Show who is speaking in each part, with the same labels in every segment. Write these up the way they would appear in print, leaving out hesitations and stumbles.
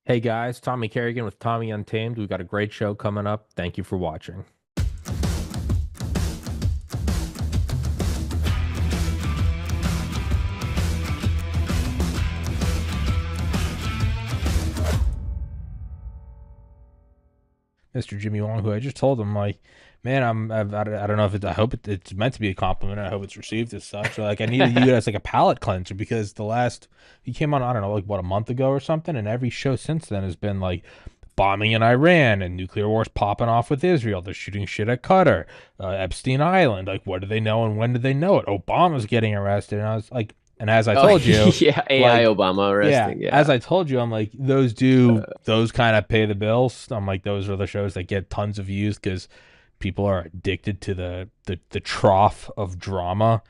Speaker 1: Hey guys, Tommy Carrigan with Tommy Untamed. We've got a great show coming up. Thank you for watching. Mr. Jimmy Wong, who I just told him, like, man, I don't know if I hope it's meant to be a compliment. I hope it's received as such. Like, I need to use it as like a palate cleanser because he came on, I don't know, like what, a month ago or something. And every show since then has been like bombing in Iran and nuclear wars popping off with Israel. They're shooting shit at Qatar, Epstein Island. Like, what do they know and when did they know it? Obama's getting arrested. And I was like, and as I
Speaker 2: Oh
Speaker 1: told you,
Speaker 2: yeah, AI
Speaker 1: like,
Speaker 2: Obama
Speaker 1: yeah,
Speaker 2: arresting.
Speaker 1: as
Speaker 2: Yeah,
Speaker 1: I told you, I'm like, those kind of pay the bills. I'm like, those are the shows that get tons of views because people are addicted to the trough of drama.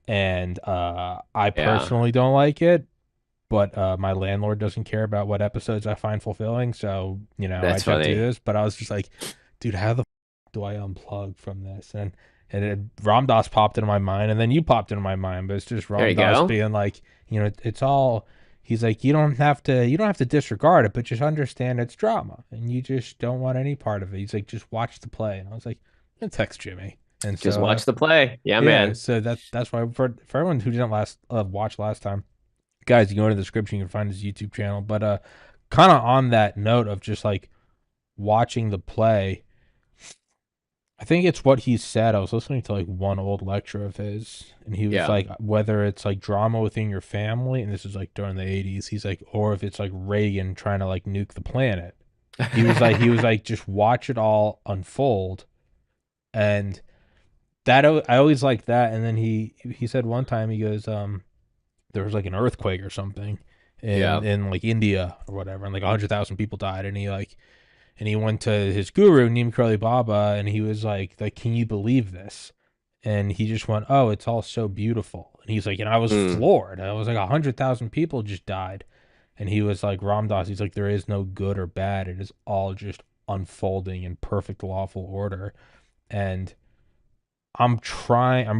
Speaker 1: And I
Speaker 2: yeah.
Speaker 1: personally don't like it, but my landlord doesn't care about what episodes I find fulfilling. So, I
Speaker 2: That's
Speaker 1: just have to do
Speaker 2: funny.
Speaker 1: this. But I was just like, dude, how the do I unplug from this? Ram Dass popped into my mind, and then you popped into my mind. But it's just
Speaker 2: There
Speaker 1: Ram
Speaker 2: you
Speaker 1: Dass
Speaker 2: go.
Speaker 1: being like, it's all. He's like, you don't have to disregard it, but just understand it's drama, and you just don't want any part of it. He's like, just watch the play, and I was like, I'm gonna text Jimmy, and
Speaker 2: Just
Speaker 1: so
Speaker 2: watch the play. Yeah,
Speaker 1: yeah,
Speaker 2: man.
Speaker 1: so that's why for everyone who didn't last watch last time, guys, you go into the description, you can find his YouTube channel. But kind of on that note of just like watching the play, I think it's what he said. I was listening to like one old lecture of his, and he was
Speaker 2: Yeah.
Speaker 1: like, whether it's like drama within your family, and this is like during the '80s. He's like, or if it's like Reagan trying to like nuke the planet. He was like, just watch it all unfold, and I always like that. And then he said one time he goes, there was like an earthquake or something in
Speaker 2: Yeah.
Speaker 1: in like India or whatever, and like 100,000 people died, and he went to his guru Neem Karoli Baba, and he was like, can you believe this? And he just went, oh, it's all so beautiful. And he's like, and I was
Speaker 2: Mm.
Speaker 1: floored. I was like, 100,000 people just died, and he was like, Ram Dass, he's like, there is no good or bad. It is all just unfolding in perfect lawful order. And I'm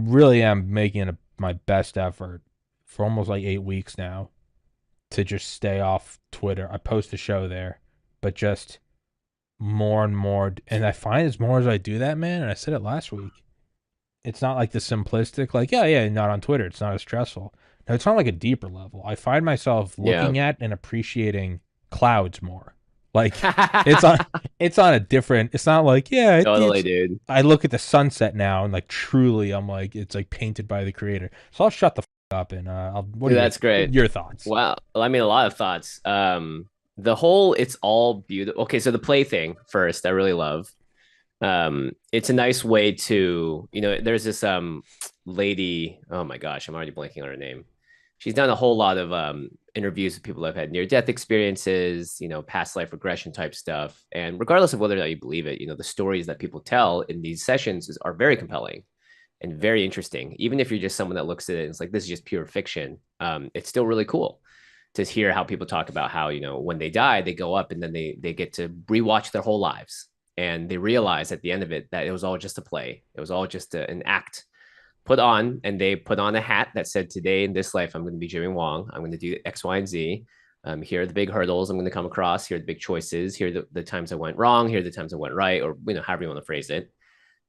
Speaker 1: really am making my best effort for almost like 8 weeks now to just stay off Twitter. I post a show there, but just more and more. And I find as more as I do that, man, and I said it last week, it's not like the simplistic, like, yeah, yeah, not on Twitter. It's not as stressful. No, it's not like a deeper level. I find myself
Speaker 2: Yeah.
Speaker 1: looking at and appreciating clouds more. Like it's on it's on a different, it's not like, yeah,
Speaker 2: Totally,
Speaker 1: it's
Speaker 2: dude.
Speaker 1: I look at the sunset now and like truly I'm like it's like painted by the creator. So I'll shut the up and what are
Speaker 2: Dude, that's great.
Speaker 1: your thoughts?
Speaker 2: Wow. Well, I mean, a lot of thoughts. The whole it's all beautiful. Okay, so the play thing first, I really love. It's a nice way to, there's this lady, oh my gosh, I'm already blanking on her name. She's done a whole lot of interviews with people that have had near death experiences, past life regression type stuff. And regardless of whether or not you believe it, the stories that people tell in these sessions are very compelling and very interesting. Even if you're just someone that looks at it and it's like, this is just pure fiction, it's still really cool to hear how people talk about how, when they die, they go up and then they get to rewatch their whole lives. And they realize at the end of it that it was all just a play. It was all just an act put on, and they put on a hat that said, today in this life, I'm going to be Jimmy Wong. I'm going to do X, Y, and Z. Here are the big hurdles I'm going to come across. Here are the big choices. Here are the times I went wrong. Here are the times I went right, or however you want to phrase it.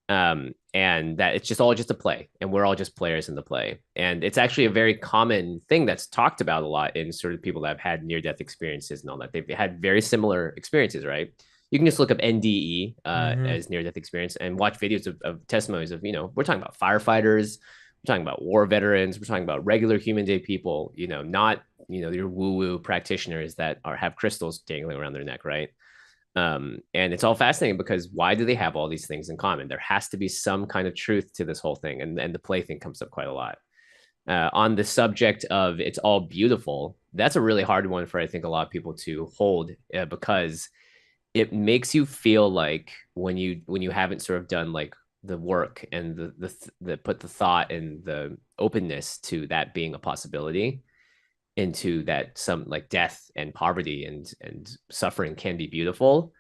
Speaker 2: And that it's just all just a play, and we're all just players in the play. And it's actually a very common thing that's talked about a lot in sort of people that have had near death experiences and all that. They've had very similar experiences, right? You can just look up NDE
Speaker 1: Mm-hmm.
Speaker 2: as near death experience and watch videos of testimonies of, we're talking about firefighters, we're talking about war veterans, we're talking about regular human day people, not, your woo woo practitioners that have crystals dangling around their neck, right? And it's all fascinating because why do they have all these things in common? There has to be some kind of truth to this whole thing. And the play thing comes up quite a lot. On the subject of it's all beautiful, that's a really hard one for, I think, a lot of people to hold, because it makes you feel like when you haven't sort of done like the work and the put the thought and the openness to that being a possibility, into that some like death and poverty and suffering can be beautiful,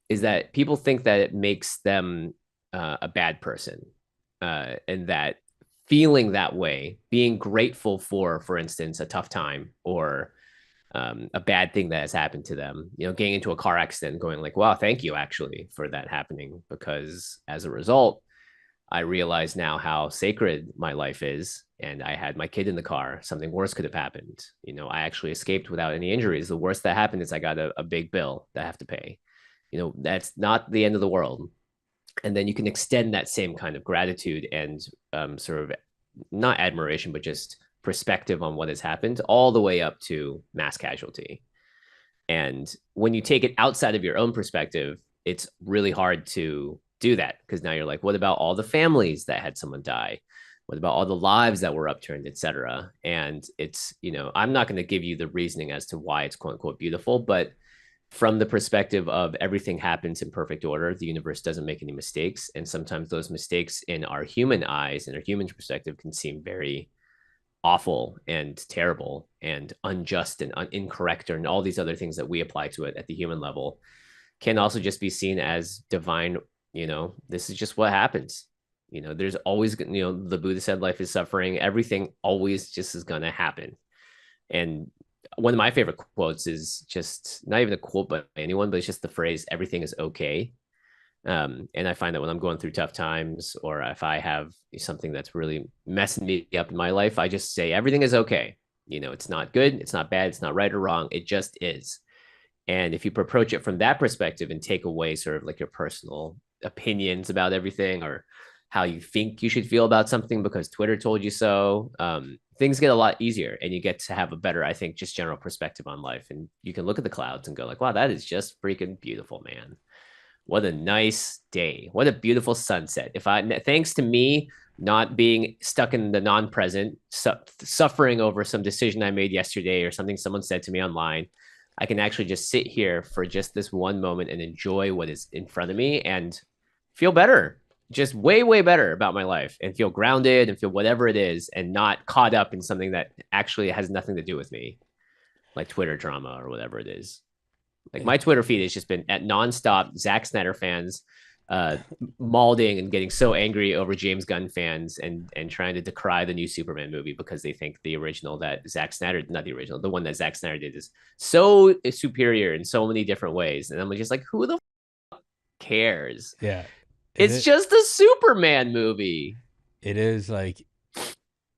Speaker 2: is that people think that it makes them a bad person, and that feeling that way, being grateful for instance, a tough time, or a bad thing that has happened to them, getting into a car accident, going like, wow, thank you actually for that happening, because as a result, I realize now how sacred my life is. And I had my kid in the car. Something worse could have happened. I actually escaped without any injuries. The worst that happened is I got a big bill that I have to pay. That's not the end of the world. And then you can extend that same kind of gratitude and sort of not admiration, but just perspective on what has happened all the way up to mass casualty. And when you take it outside of your own perspective, it's really hard to do that, because now you're like, what about all the families that had someone die? What about all the lives that were upturned, etc.? And it's, I'm not going to give you the reasoning as to why it's quote unquote beautiful, but from the perspective of everything happens in perfect order, the universe doesn't make any mistakes. And sometimes those mistakes in our human eyes and our human perspective can seem very awful and terrible and unjust and incorrect, and all these other things that we apply to it at the human level can also just be seen as divine. This is just what happens. There's always, the Buddha said life is suffering. Everything always just is going to happen. And one of my favorite quotes is just not even a quote by anyone, but it's just the phrase, everything is okay. And I find that when I'm going through tough times, or if I have something that's really messing me up in my life, I just say everything is okay. It's not good, it's not bad, it's not right or wrong. It just is. And if you approach it from that perspective and take away sort of like your personal opinions about everything, or how you think you should feel about something because Twitter told you so, things get a lot easier, and you get to have a better, I think, just general perspective on life. And you can look at the clouds and go like, wow, that is just freaking beautiful, man. What a nice day. What a beautiful sunset. Thanks to me not being stuck in the non-present, suffering over some decision I made yesterday or something someone said to me online, I can actually just sit here for just this one moment and enjoy what is in front of me and feel better, just way, way better about my life, and feel grounded and feel whatever it is, and not caught up in something that actually has nothing to do with me, like Twitter drama or whatever it is. Like my Twitter feed has just been at nonstop Zack Snyder fans, uh, mauling and getting so angry over James Gunn fans, and trying to decry the new Superman movie because they think the original that Zack Snyder, not the original, the one that Zack Snyder did, is so superior in so many different ways. And I'm just like, who the cares?
Speaker 1: Yeah,
Speaker 2: It's just a Superman movie.
Speaker 1: it is like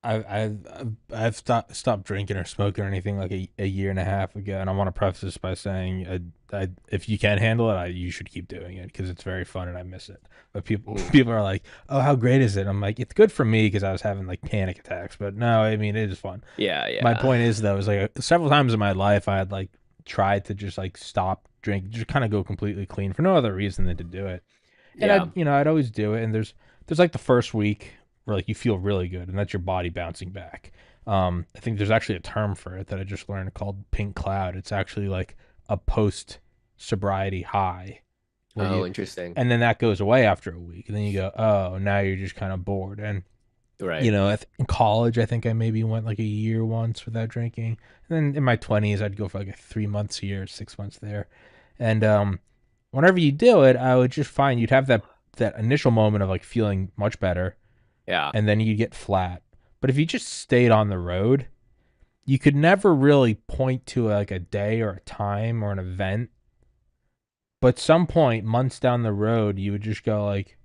Speaker 1: I've stopped drinking or smoking or anything like a year and a half ago, and I want to preface this by saying, if you can handle it, you should keep doing it because it's very fun and I miss it. But people are like, "Oh, how great is it?" I'm like, "It's good for me because I was having like panic attacks." But no, I mean it is fun.
Speaker 2: Yeah,
Speaker 1: My
Speaker 2: yeah,
Speaker 1: point is though, is like several times in my life I had like tried to just like stop drink, just kind of go completely clean for no other reason than to do it. And
Speaker 2: yeah.
Speaker 1: I'd always do it. And there's like the first week where like you feel really good, and that's your body bouncing back. I think there's actually a term for it that I just learned called pink cloud. It's actually like a post sobriety high where
Speaker 2: Oh,
Speaker 1: you,
Speaker 2: interesting.
Speaker 1: and then that goes away after a week, and then you go, oh, now you're just kind of bored. And
Speaker 2: Right.
Speaker 1: in college, I think I maybe went like a year once without drinking. And then in my 20s, I'd go for like 3 months here, 6 months there. And whenever you do it, I would just find you'd have that initial moment of like feeling much better,
Speaker 2: Yeah.
Speaker 1: and then you get flat. But if you just stayed on the road, you could never really point to like a day or a time or an event. But some point, months down the road, you would just go like,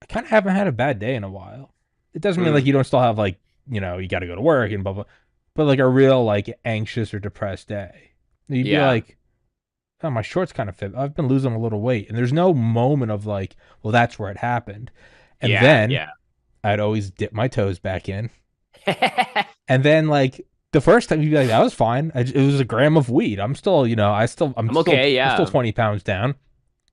Speaker 1: I kind of haven't had a bad day in a while. It doesn't mean like
Speaker 2: Mm.
Speaker 1: you don't still have like, you got to go to work and blah blah, but like a real like anxious or depressed day, you'd be
Speaker 2: Yeah.
Speaker 1: like, oh, my shorts kind of fit. I've been losing a little weight, and there's no moment of like, well, that's where it happened. And
Speaker 2: Yeah.
Speaker 1: then
Speaker 2: Yeah.
Speaker 1: I'd always dip my toes back in, and then like the first time you'd be like, that was fine. It was a gram of weed. I'm still,
Speaker 2: I'm okay.
Speaker 1: I'm still
Speaker 2: Yeah.
Speaker 1: 20 pounds down.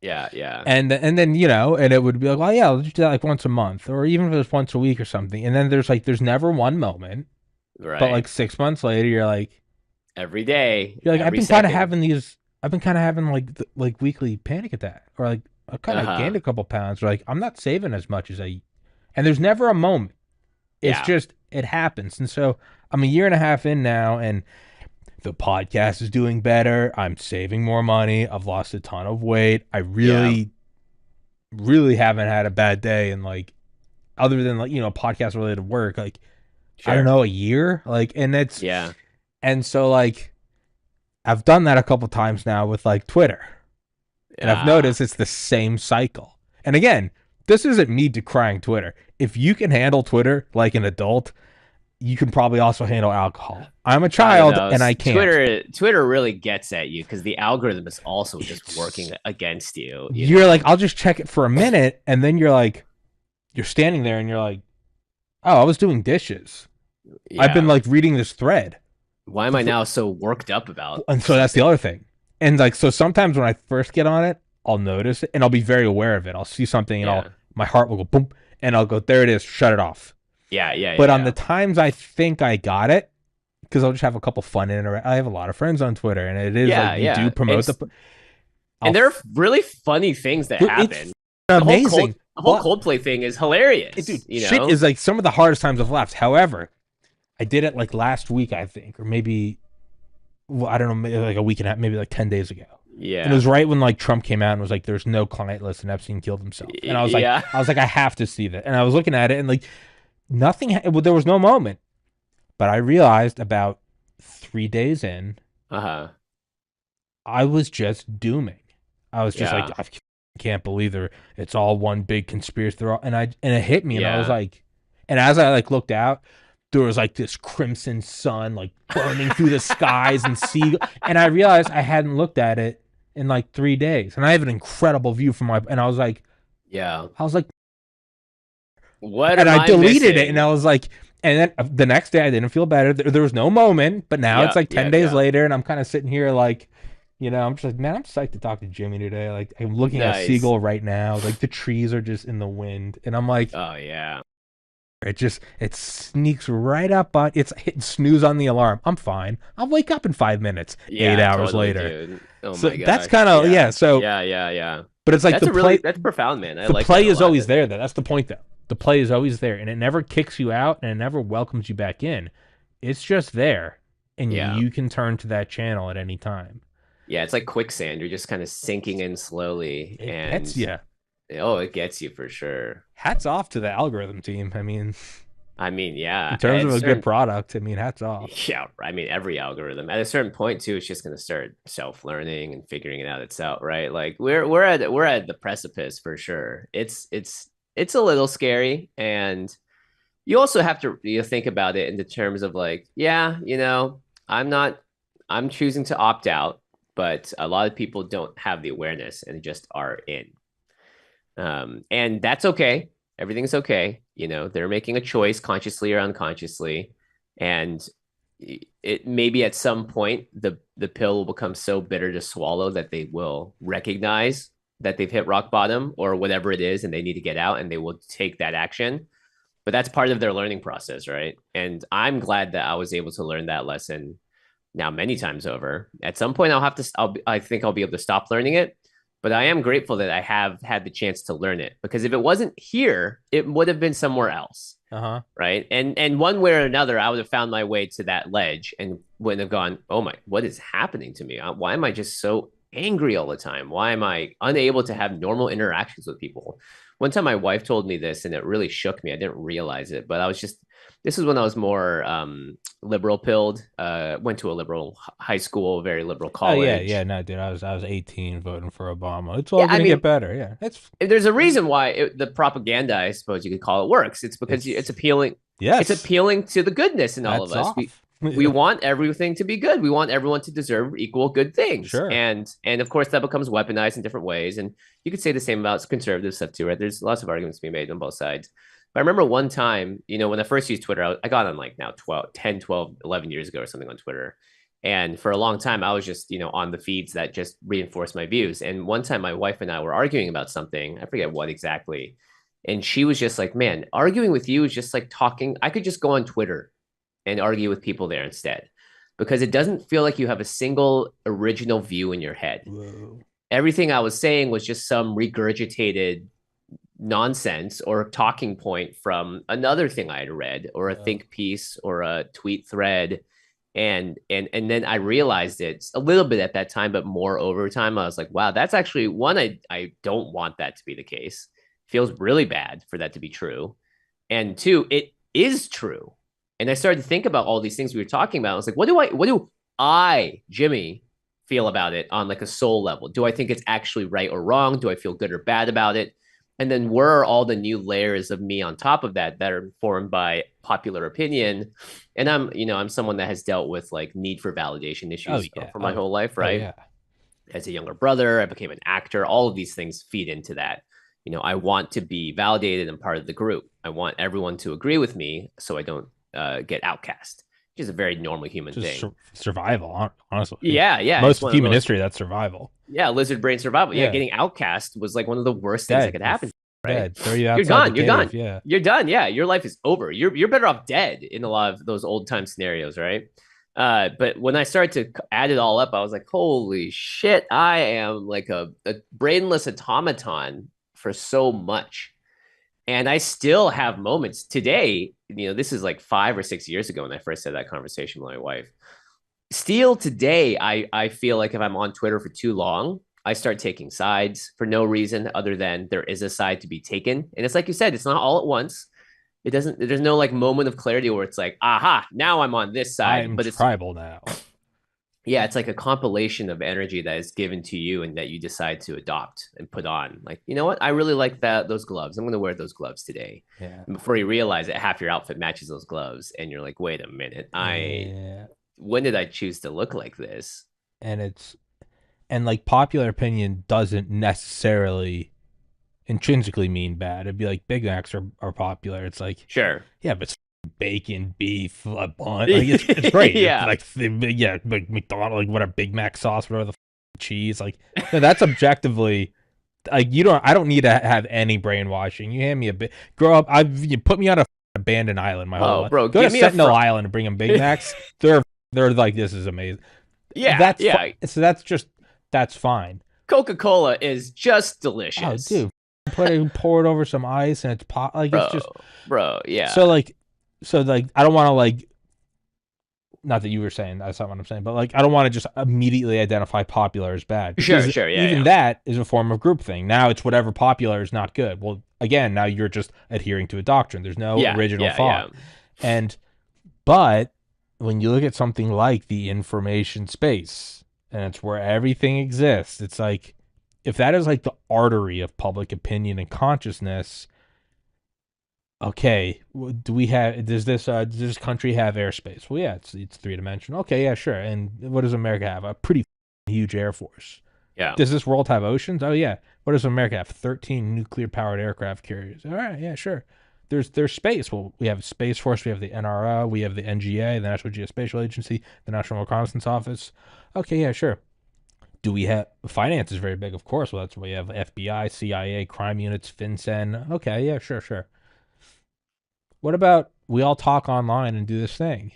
Speaker 2: Yeah. Yeah.
Speaker 1: And then and it would be like, well, yeah, let's do that like once a month, or even if it was once a week or something. And then there's never one moment, but
Speaker 2: Right.
Speaker 1: like 6 months later,
Speaker 2: Every day,
Speaker 1: you're like,
Speaker 2: every second.
Speaker 1: I've been kind of having like weekly panic attack, or like I kind
Speaker 2: Uh
Speaker 1: of gained
Speaker 2: huh.
Speaker 1: a couple pounds, or like I'm not saving as much as and there's never a moment. It's
Speaker 2: Yeah.
Speaker 1: just it happens. And so I'm a year and a half in now, and the podcast is doing better. I'm saving more money. I've lost a ton of weight. I
Speaker 2: Yeah.
Speaker 1: really, really haven't had a bad day, and like other than like podcast related work, like I don't
Speaker 2: Sure.
Speaker 1: know, a year, like, and that's
Speaker 2: Yeah.
Speaker 1: And so like I've done that a couple times now with like Twitter. And I've
Speaker 2: Ah,
Speaker 1: noticed it's the same cycle. And again, this isn't me decrying Twitter. If you can handle Twitter like an adult, you can probably also handle alcohol. I'm a
Speaker 2: I don't
Speaker 1: child
Speaker 2: know.
Speaker 1: and I can't.
Speaker 2: Twitter really gets at you because the algorithm is also just working
Speaker 1: It's
Speaker 2: against you, you
Speaker 1: you're like,
Speaker 2: know?
Speaker 1: I'll just check it for a minute, and then you're like, you're standing there and you're like, oh, I was doing dishes. I've been
Speaker 2: Yeah.
Speaker 1: like reading this thread.
Speaker 2: Why am I now so worked up about
Speaker 1: And so that's the
Speaker 2: something?
Speaker 1: other thing. And like, so sometimes when I first get on it, I'll notice it and I'll be very aware of it. I'll see something and
Speaker 2: Yeah.
Speaker 1: my heart will go boom, and I'll go, there it is, shut it off.
Speaker 2: Yeah, yeah, yeah,
Speaker 1: But on the
Speaker 2: yeah.
Speaker 1: times I think I got it, because I'll just have a couple fun I have a lot of friends on Twitter, and it is like
Speaker 2: Yeah,
Speaker 1: you do
Speaker 2: yeah.
Speaker 1: promote the. I'll.
Speaker 2: And there are really funny things that happen.
Speaker 1: It's amazing,
Speaker 2: The whole
Speaker 1: but
Speaker 2: Coldplay thing is
Speaker 1: dude,
Speaker 2: hilarious, you
Speaker 1: shit
Speaker 2: know?
Speaker 1: is like some of the hardest times I've laughed. However, I did it like last week, I think, or maybe well, I don't know, maybe like a week and a half, maybe like 10 days ago. And it
Speaker 2: Yeah.
Speaker 1: was right when like Trump came out and was like, "There's no client list," and Epstein killed himself. And
Speaker 2: Yeah.
Speaker 1: I was like, I have to see that. And I was looking at it, and like nothing. Well, there was no moment, but I realized about 3 days in,
Speaker 2: Uh-huh.
Speaker 1: I was just dooming. I was just like,
Speaker 2: Yeah.
Speaker 1: I can't believe it's all one big conspiracy. And it hit me, and I was
Speaker 2: Yeah.
Speaker 1: like, and as I like looked out, there was like this crimson sun like burning through the skies and sea, and I realized I hadn't looked at it in like 3 days, and I have an incredible view from my, and
Speaker 2: Yeah.
Speaker 1: I was like,
Speaker 2: What
Speaker 1: and
Speaker 2: am
Speaker 1: I
Speaker 2: I
Speaker 1: deleted it, and I
Speaker 2: missing?
Speaker 1: was like, and then the next day I didn't feel better. There was no moment, but now it's
Speaker 2: Yeah,
Speaker 1: like
Speaker 2: yeah,
Speaker 1: 10 days
Speaker 2: yeah.
Speaker 1: later, and I'm kind of sitting here like, I'm just like, man, I'm psyched to talk to Jimmy today. Like, I'm looking at a
Speaker 2: Nice.
Speaker 1: seagull right now. Like, the trees are just in the wind, and I'm like,
Speaker 2: Oh yeah.
Speaker 1: it sneaks right up on. It's hitting snooze on the alarm. I'm fine. I'll wake up in 5 minutes. Eight
Speaker 2: Yeah,
Speaker 1: hours
Speaker 2: totally,
Speaker 1: later.
Speaker 2: dude. Oh
Speaker 1: So
Speaker 2: my
Speaker 1: that's
Speaker 2: gosh.
Speaker 1: kind of
Speaker 2: Yeah.
Speaker 1: yeah. So,
Speaker 2: Yeah, yeah, yeah.
Speaker 1: but it's like
Speaker 2: That's profound, man. I
Speaker 1: the
Speaker 2: like that
Speaker 1: play
Speaker 2: a
Speaker 1: is
Speaker 2: lot.
Speaker 1: always there. That's the point, though. The play is always there, and it never kicks you out, and it never welcomes you back in. It's just there, and
Speaker 2: Yeah.
Speaker 1: you can turn to that channel at any time.
Speaker 2: Yeah, it's like quicksand. You're just kind of sinking in slowly
Speaker 1: It
Speaker 2: and
Speaker 1: gets you.
Speaker 2: oh, it gets you for sure.
Speaker 1: Hats off to the algorithm team. I mean,
Speaker 2: I mean,
Speaker 1: in
Speaker 2: yeah,
Speaker 1: terms
Speaker 2: at
Speaker 1: of
Speaker 2: a
Speaker 1: a good
Speaker 2: certain
Speaker 1: product, I mean, hats off.
Speaker 2: yeah, I mean every algorithm at a certain point too, it's just going to start self-learning and figuring it out itself, right? Like we're at the precipice for sure. It's a little scary, and you also have to think about it in the terms of like, yeah, I'm not, I'm choosing to opt out, but a lot of people don't have the awareness and just are in. And that's okay. Everything's okay. They're making a choice consciously or unconsciously. And it maybe at some point the pill will become so bitter to swallow that they will recognize that they've hit rock bottom or whatever it is and they need to get out and they will take that action, but that's part of their learning process, right? And I'm glad that I was able to learn that lesson now many times over. At some point, I think I'll be able to stop learning it, but I am grateful that I have had the chance to learn it because if it wasn't here, it would have been somewhere else,
Speaker 1: Uh huh.
Speaker 2: right? And one way or another, I would have found my way to that ledge and wouldn't have gone, oh my, what is happening to me? Why am I just so angry all the time? Why am I unable to have normal interactions with people? One time, my wife told me this, and it really shook me. I didn't realize it, but this is when I was more liberal pilled. Went to a liberal high school, very liberal
Speaker 1: Oh yeah, yeah.
Speaker 2: college.
Speaker 1: No, dude, I was 18 voting for Obama. It's all
Speaker 2: Yeah, I
Speaker 1: gonna get
Speaker 2: mean,
Speaker 1: better. Yeah,
Speaker 2: there's a reason why the propaganda, I suppose you could call it, works. It's because it's
Speaker 1: it's
Speaker 2: appealing. It's
Speaker 1: yes.
Speaker 2: appealing to the goodness in all of
Speaker 1: Hats
Speaker 2: us.
Speaker 1: off.
Speaker 2: We want everything to be good. We want everyone to deserve equal good things,
Speaker 1: Sure.
Speaker 2: and of course that becomes weaponized in different ways. And you could say the same about conservative stuff too, right? There's lots of arguments to be made on both sides. But I remember one time, when I first used Twitter, I got on like now 12, 10, 12, 11 years ago or something on Twitter. And for a long time, I was just, on the feeds that just reinforced my views. And one time, my wife and I were arguing about something. I forget what exactly. And she was just like, man, arguing with you is just like talking. I could just go on Twitter and argue with people there instead because it doesn't feel like you have a single original view in your head.
Speaker 1: Whoa.
Speaker 2: Everything I was saying was just some regurgitated nonsense or talking point from another thing I had read or a
Speaker 1: Whoa.
Speaker 2: think piece or a tweet thread. And then I realized it a little bit at that time, but more over time, I was like, wow, that's actually one, I don't want that to be the case. It feels really bad for that to be true. And two, it is true. And I started to think about all these things we were talking about. I was like, what do I, Jimmy, feel about it on like a soul level? Do I think it's actually right or wrong? Do I feel good or bad about it? And then where are all the new layers of me on top of that that are informed by popular opinion? And I'm someone that has dealt with like need for validation
Speaker 1: Oh
Speaker 2: issues
Speaker 1: yeah.
Speaker 2: for my
Speaker 1: Oh
Speaker 2: whole life,
Speaker 1: oh
Speaker 2: right?
Speaker 1: yeah.
Speaker 2: As a younger brother, I became an actor. All of these things feed into that. I want to be validated and part of the group. I want everyone to agree with me so I don't get outcast, which is a very normal human
Speaker 1: Just
Speaker 2: thing.
Speaker 1: survival, honestly.
Speaker 2: Yeah, yeah, it's
Speaker 1: Most of
Speaker 2: one of the
Speaker 1: human
Speaker 2: most
Speaker 1: history, that's survival.
Speaker 2: yeah lizard brain survival. Yeah,
Speaker 1: Yeah.
Speaker 2: getting outcast was like one of the worst things that
Speaker 1: Dead.
Speaker 2: could happen. Right?
Speaker 1: Dead. Throw you
Speaker 2: You're
Speaker 1: outside the
Speaker 2: gone. You're
Speaker 1: cave.
Speaker 2: gone.
Speaker 1: Yeah.
Speaker 2: You're done. Yeah, your life is over. You're better off dead in a lot of those old time scenarios, right? But when I started to add it all up, I was like, holy shit, I am like a brainless automaton for so much. And I still have moments today. This is like 5 or 6 years ago when I first had that conversation with my wife. Still today, I feel like if I'm on Twitter for too long, I start taking sides for no reason other than there is a side to be taken. And it's like you said, it's not all at once. There's no like moment of clarity where it's like, aha, now I'm on this side.
Speaker 1: I'm
Speaker 2: But it's,
Speaker 1: tribal now.
Speaker 2: yeah, it's like a compilation of energy that is given to you and that you decide to adopt and put on. Like, you know what? I really like those gloves. I'm going to wear those gloves today.
Speaker 1: Yeah.
Speaker 2: And before you realize it, half your outfit matches those gloves. And you're like, wait a minute.
Speaker 1: Yeah.
Speaker 2: When did I choose to look like this?
Speaker 1: And like popular opinion doesn't necessarily intrinsically mean bad. It'd be like Big Macs are popular. It's like,
Speaker 2: Sure.
Speaker 1: yeah, but it's bacon, beef, a bun. Like it's great. It's
Speaker 2: Yeah.
Speaker 1: like yeah, like McDonald's, like what a Big Mac sauce, whatever the cheese. Like no, that's objectively like I don't need to have any brainwashing. You hand me a bit. Grow up. You put me on a abandoned island my whole
Speaker 2: Oh,
Speaker 1: life.
Speaker 2: bro,
Speaker 1: Go to
Speaker 2: give me a
Speaker 1: Sentinel Island and bring them Big Macs. They're like, this is amazing.
Speaker 2: Yeah, yeah.
Speaker 1: So that's fine.
Speaker 2: Coca-Cola is just
Speaker 1: Oh,
Speaker 2: delicious.
Speaker 1: dude, pour it over some ice and it's pot. Like it's
Speaker 2: Bro,
Speaker 1: just
Speaker 2: bro, yeah.
Speaker 1: so like I don't want to like. Not that you were saying that's not what I'm saying, but like I don't want to just immediately identify popular as bad
Speaker 2: Sure,
Speaker 1: because
Speaker 2: sure, yeah,
Speaker 1: even
Speaker 2: yeah.
Speaker 1: that is a form of group thing. Now it's whatever popular is not good. Well, again, now you're just adhering to a doctrine. There's no
Speaker 2: Yeah,
Speaker 1: original
Speaker 2: yeah, yeah.
Speaker 1: thought. And but when you look at something like the information space and it's where everything exists, it's like if that is like the artery of public opinion and consciousness, okay, does this country have airspace? Well, yeah, it's three-dimensional. Okay, yeah, sure. And what does America have? A pretty huge air force.
Speaker 2: Yeah.
Speaker 1: Does this world have oceans? Oh yeah. What does America have? 13 nuclear powered aircraft carriers. All right, yeah, sure. There's space. Well, we have Space Force, we have the NRO, we have the NGA, the National Geospatial Agency, the National Reconnaissance Office. Okay, yeah, sure. Do we have finance is very big, of course. Well, that's why we have FBI, CIA, crime units, FinCEN. Okay, yeah, sure. What about we all talk online and do this thing?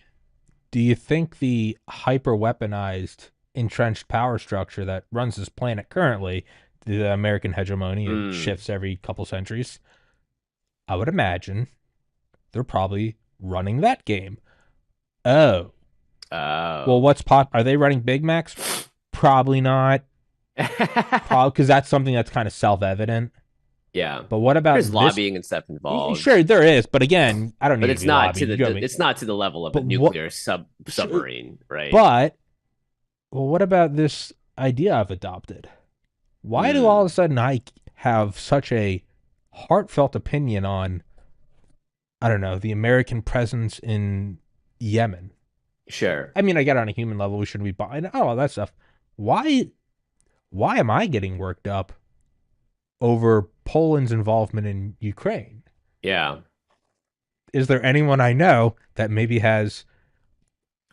Speaker 1: Do you think the hyper weaponized entrenched power structure that runs this planet currently, the American hegemony, it
Speaker 2: Mm.
Speaker 1: shifts every couple centuries? I would imagine they're probably running that game. Oh, well,
Speaker 2: Oh.
Speaker 1: what's pop? Are they running Big Macs? Probably not. Probably because that's something that's kind of self evident.
Speaker 2: Yeah.
Speaker 1: But what
Speaker 2: There's
Speaker 1: about this?
Speaker 2: lobbying and stuff involved,
Speaker 1: Sure, there is, but again, I don't
Speaker 2: but
Speaker 1: need to
Speaker 2: it's
Speaker 1: be
Speaker 2: not to
Speaker 1: lobbying. You know what I
Speaker 2: the
Speaker 1: mean?
Speaker 2: it's not to the level of a
Speaker 1: But what?
Speaker 2: nuclear submarine, right?
Speaker 1: But well, what about this idea I've adopted? Why do all of
Speaker 2: Mm.
Speaker 1: a sudden I have such a heartfelt opinion on, I don't know, the American presence in Yemen?
Speaker 2: Sure.
Speaker 1: I mean, I get on a human level, we shouldn't be buying all that stuff. Why am I getting worked up over Poland's involvement in Ukraine?
Speaker 2: Yeah.
Speaker 1: Is there anyone I know that maybe has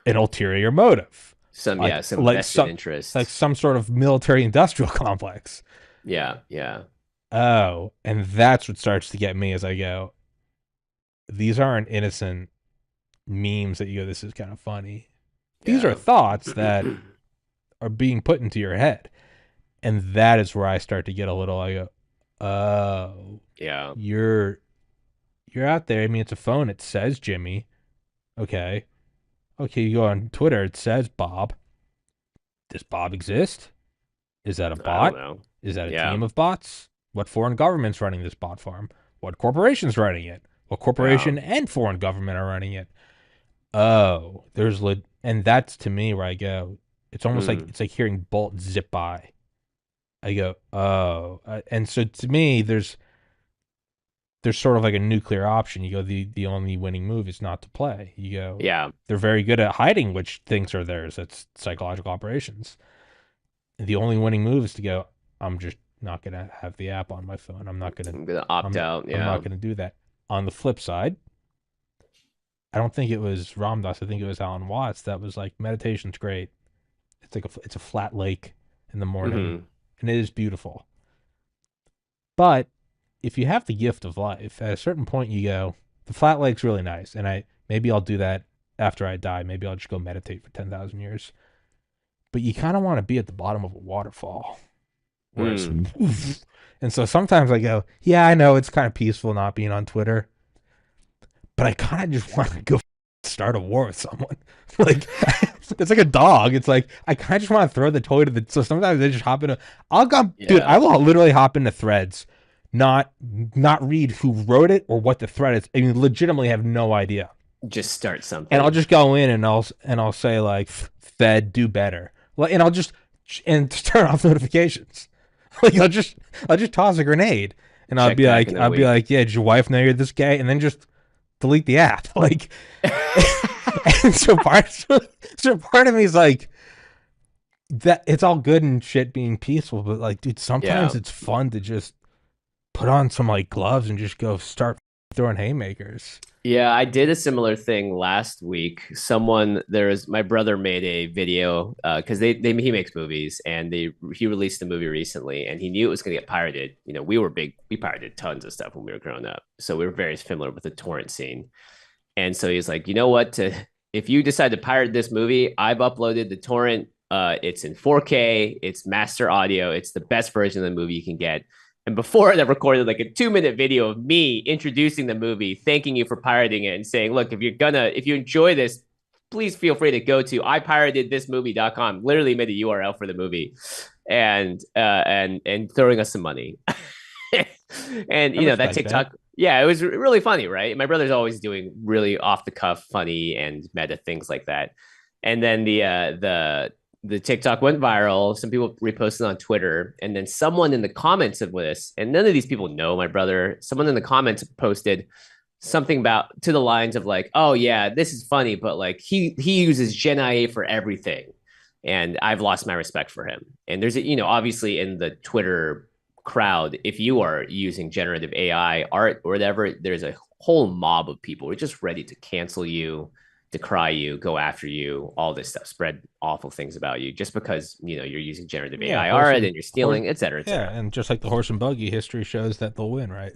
Speaker 1: an ulterior motive?
Speaker 2: Some
Speaker 1: Like
Speaker 2: vested
Speaker 1: like
Speaker 2: interest.
Speaker 1: some sort of military industrial complex.
Speaker 2: Yeah, yeah.
Speaker 1: Oh, and that's what starts to get me as I go, these aren't innocent memes that you go, this is kind of funny. These are
Speaker 2: Yeah.
Speaker 1: thoughts that are being put into your head. And that is where I start to get a little, I go, oh,
Speaker 2: Yeah.
Speaker 1: you're out there. I mean, it's a phone. It says Jimmy. Okay. Okay, you go on Twitter. It says Bob. Does Bob exist? Is that a
Speaker 2: I don't
Speaker 1: bot?
Speaker 2: know.
Speaker 1: Is that a
Speaker 2: Yeah.
Speaker 1: team of bots? What foreign government's running this bot farm? What corporation's running it? What
Speaker 2: Yeah.
Speaker 1: corporation and foreign government are running it? oh, and that's to me where I go. It's almost like
Speaker 2: Mm,
Speaker 1: it's like hearing Bolt zip by. I go, oh, and so to me, there's sort of like a nuclear option. You go, the only winning move is not to play. You go,
Speaker 2: yeah.
Speaker 1: they're very good at hiding which things are theirs. That's psychological operations. The only winning move is to go, I'm just not gonna have the app on my phone.
Speaker 2: I'm gonna opt
Speaker 1: I'm
Speaker 2: out.
Speaker 1: I'm not
Speaker 2: Yeah.
Speaker 1: gonna do that. On the flip side, I don't think it was Ramdas. I think it was Alan Watts that was like, meditation's great. It's a flat lake in the morning,
Speaker 2: Hmm.
Speaker 1: and it is beautiful. But if you have the gift of life, at a certain point you go, the flat lake's really nice, and I maybe I'll do that after I die. Maybe I'll just go meditate for 10,000 years. But you kind of want to be at the bottom of a waterfall where it's
Speaker 2: Mm.
Speaker 1: oof. And so sometimes I go, yeah, I know it's kind of peaceful not being on Twitter, but I kind of just want to go start a war with someone. Like it's like a dog. It's like I kind of just want to throw the toy to the. So sometimes I just hop into. I'll go, dude.
Speaker 2: Yeah.
Speaker 1: I will literally hop into threads, not not read who wrote it or what the thread is. I mean, legitimately have no idea.
Speaker 2: Just start
Speaker 1: And I'll
Speaker 2: something.
Speaker 1: just go in and I'll say like, Fed do better. Like, and I'll just and turn off notifications. Like I'll just toss a grenade and
Speaker 2: Check back in a
Speaker 1: I'll be
Speaker 2: week.
Speaker 1: like, yeah, did your wife know you're this gay? And then just delete the app. Like, and so part of me is like, that it's all good and shit being peaceful, but like, dude, sometimes
Speaker 2: Yeah.
Speaker 1: it's fun to just put on some like gloves and just go start throwing haymakers.
Speaker 2: Yeah, I did a similar thing last week. My brother made a video because they he makes movies and he released a movie recently and he knew it was going to get pirated. You know, we pirated tons of stuff when we were growing up, so we were very familiar with the torrent scene. And so he's like, you know what? If you decide to pirate this movie, I've uploaded the torrent. It's in 4K. It's master audio. It's the best version of the movie you can get. And before I recorded like a 2 minute video of me introducing the movie, thanking you for pirating it, and saying, look, if you enjoy this, please feel free to go to ipiratedthismovie.com. Literally made a URL for the movie, and throwing us some money. And
Speaker 1: I
Speaker 2: you know that
Speaker 1: respect that.
Speaker 2: TikTok, yeah, it was really funny, right? My brother's always doing really off the cuff, funny and meta things like that. And then the TikTok went viral. Some people reposted on Twitter, and then someone in the comments of this, and none of these people know my brother. Someone in the comments posted something about to the lines of like, "Oh yeah, this is funny, but like he uses Gen IA for everything." And I've lost my respect for him. And there's, obviously in the Twitter crowd, if you are using generative AI art or whatever, there's a whole mob of people who are just ready to cancel you, decry you, go after you, all this stuff, spread awful things about you just because you're using generative
Speaker 1: Yeah,
Speaker 2: AI art and you're
Speaker 1: horse.
Speaker 2: stealing, et cetera, et
Speaker 1: Yeah,
Speaker 2: cetera.
Speaker 1: and just like the horse and buggy, history shows that they'll win, right?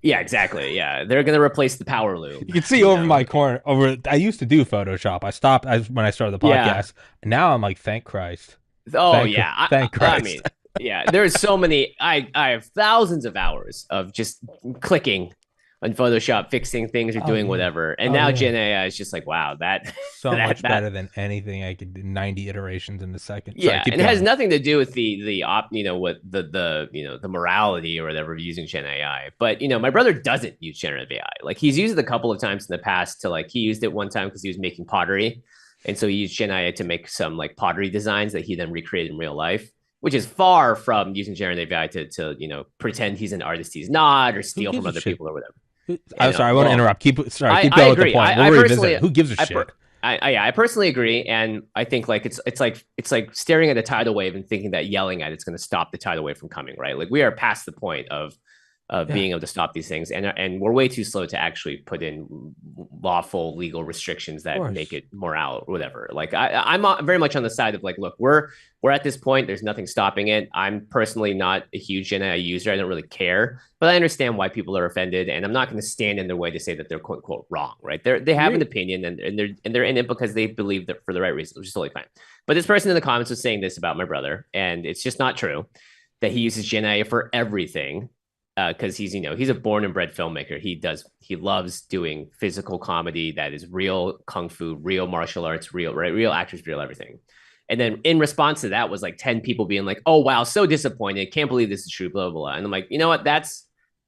Speaker 2: Yeah, exactly. Yeah, they're gonna replace the power loom.
Speaker 1: You can see
Speaker 2: You
Speaker 1: over
Speaker 2: know.
Speaker 1: my corner. Over, I used to do Photoshop. I stopped when I started the
Speaker 2: Yeah.
Speaker 1: podcast. And now I'm like, thank Christ,
Speaker 2: Oh
Speaker 1: thank
Speaker 2: yeah.
Speaker 1: thank
Speaker 2: I
Speaker 1: Christ.
Speaker 2: mean, yeah. There's so many. I have thousands of hours of just clicking on Photoshop, fixing things or
Speaker 1: Oh
Speaker 2: doing
Speaker 1: yeah,
Speaker 2: whatever. And
Speaker 1: oh
Speaker 2: now
Speaker 1: yeah.
Speaker 2: Gen AI is just like, wow, that
Speaker 1: So
Speaker 2: that
Speaker 1: much
Speaker 2: that
Speaker 1: better than anything I could do. 90 iterations in a second. Sorry,
Speaker 2: yeah,
Speaker 1: keep
Speaker 2: and it has
Speaker 1: going.
Speaker 2: nothing to do with with the morality or whatever of using Gen AI. But my brother doesn't use generative AI. Like he's used it a couple of times in the past to like he used it one time because he was making pottery, and so he used Gen AI to make some like pottery designs that he then recreated in real life, which is far from using generative AI to pretend he's an artist he's not or
Speaker 1: Who
Speaker 2: steal from
Speaker 1: gives a
Speaker 2: other
Speaker 1: shit?
Speaker 2: people or whatever.
Speaker 1: I'm sorry, I want to
Speaker 2: Well,
Speaker 1: interrupt. Keep
Speaker 2: I
Speaker 1: going with the
Speaker 2: agree.
Speaker 1: point. We'll
Speaker 2: I
Speaker 1: revisit
Speaker 2: personally,
Speaker 1: it. Who gives a
Speaker 2: I per,
Speaker 1: shit?
Speaker 2: yeah, I personally agree, and I think like it's like staring at a tidal wave and thinking that yelling at it's going to stop the tidal wave from coming. Right? Like we are past the point of
Speaker 1: Yeah,
Speaker 2: being able to stop these things, and we're way too slow to actually put in lawful legal restrictions
Speaker 1: of
Speaker 2: that make
Speaker 1: course.
Speaker 2: it moral or whatever. Like I'm very much on the side of like, look, we're at this point. There's nothing stopping it. I'm personally not a huge Gen AI user. I don't really care, but I understand why people are offended, and I'm not going to stand in their way to say that they're quote unquote wrong. Right? They have an
Speaker 1: You're
Speaker 2: opinion, and they're in it because they believe that for the right reasons, which is totally fine. But this person in the comments was saying this about my brother, and it's just not true that he uses Gen AI for everything because he's a born and bred filmmaker. He loves doing physical comedy that is real kung fu, real martial arts, real actors, real everything. And then in response to that was like 10 people being like, "Oh wow, so disappointed, can't believe this is true," blah blah blah. And I'm like, you know what?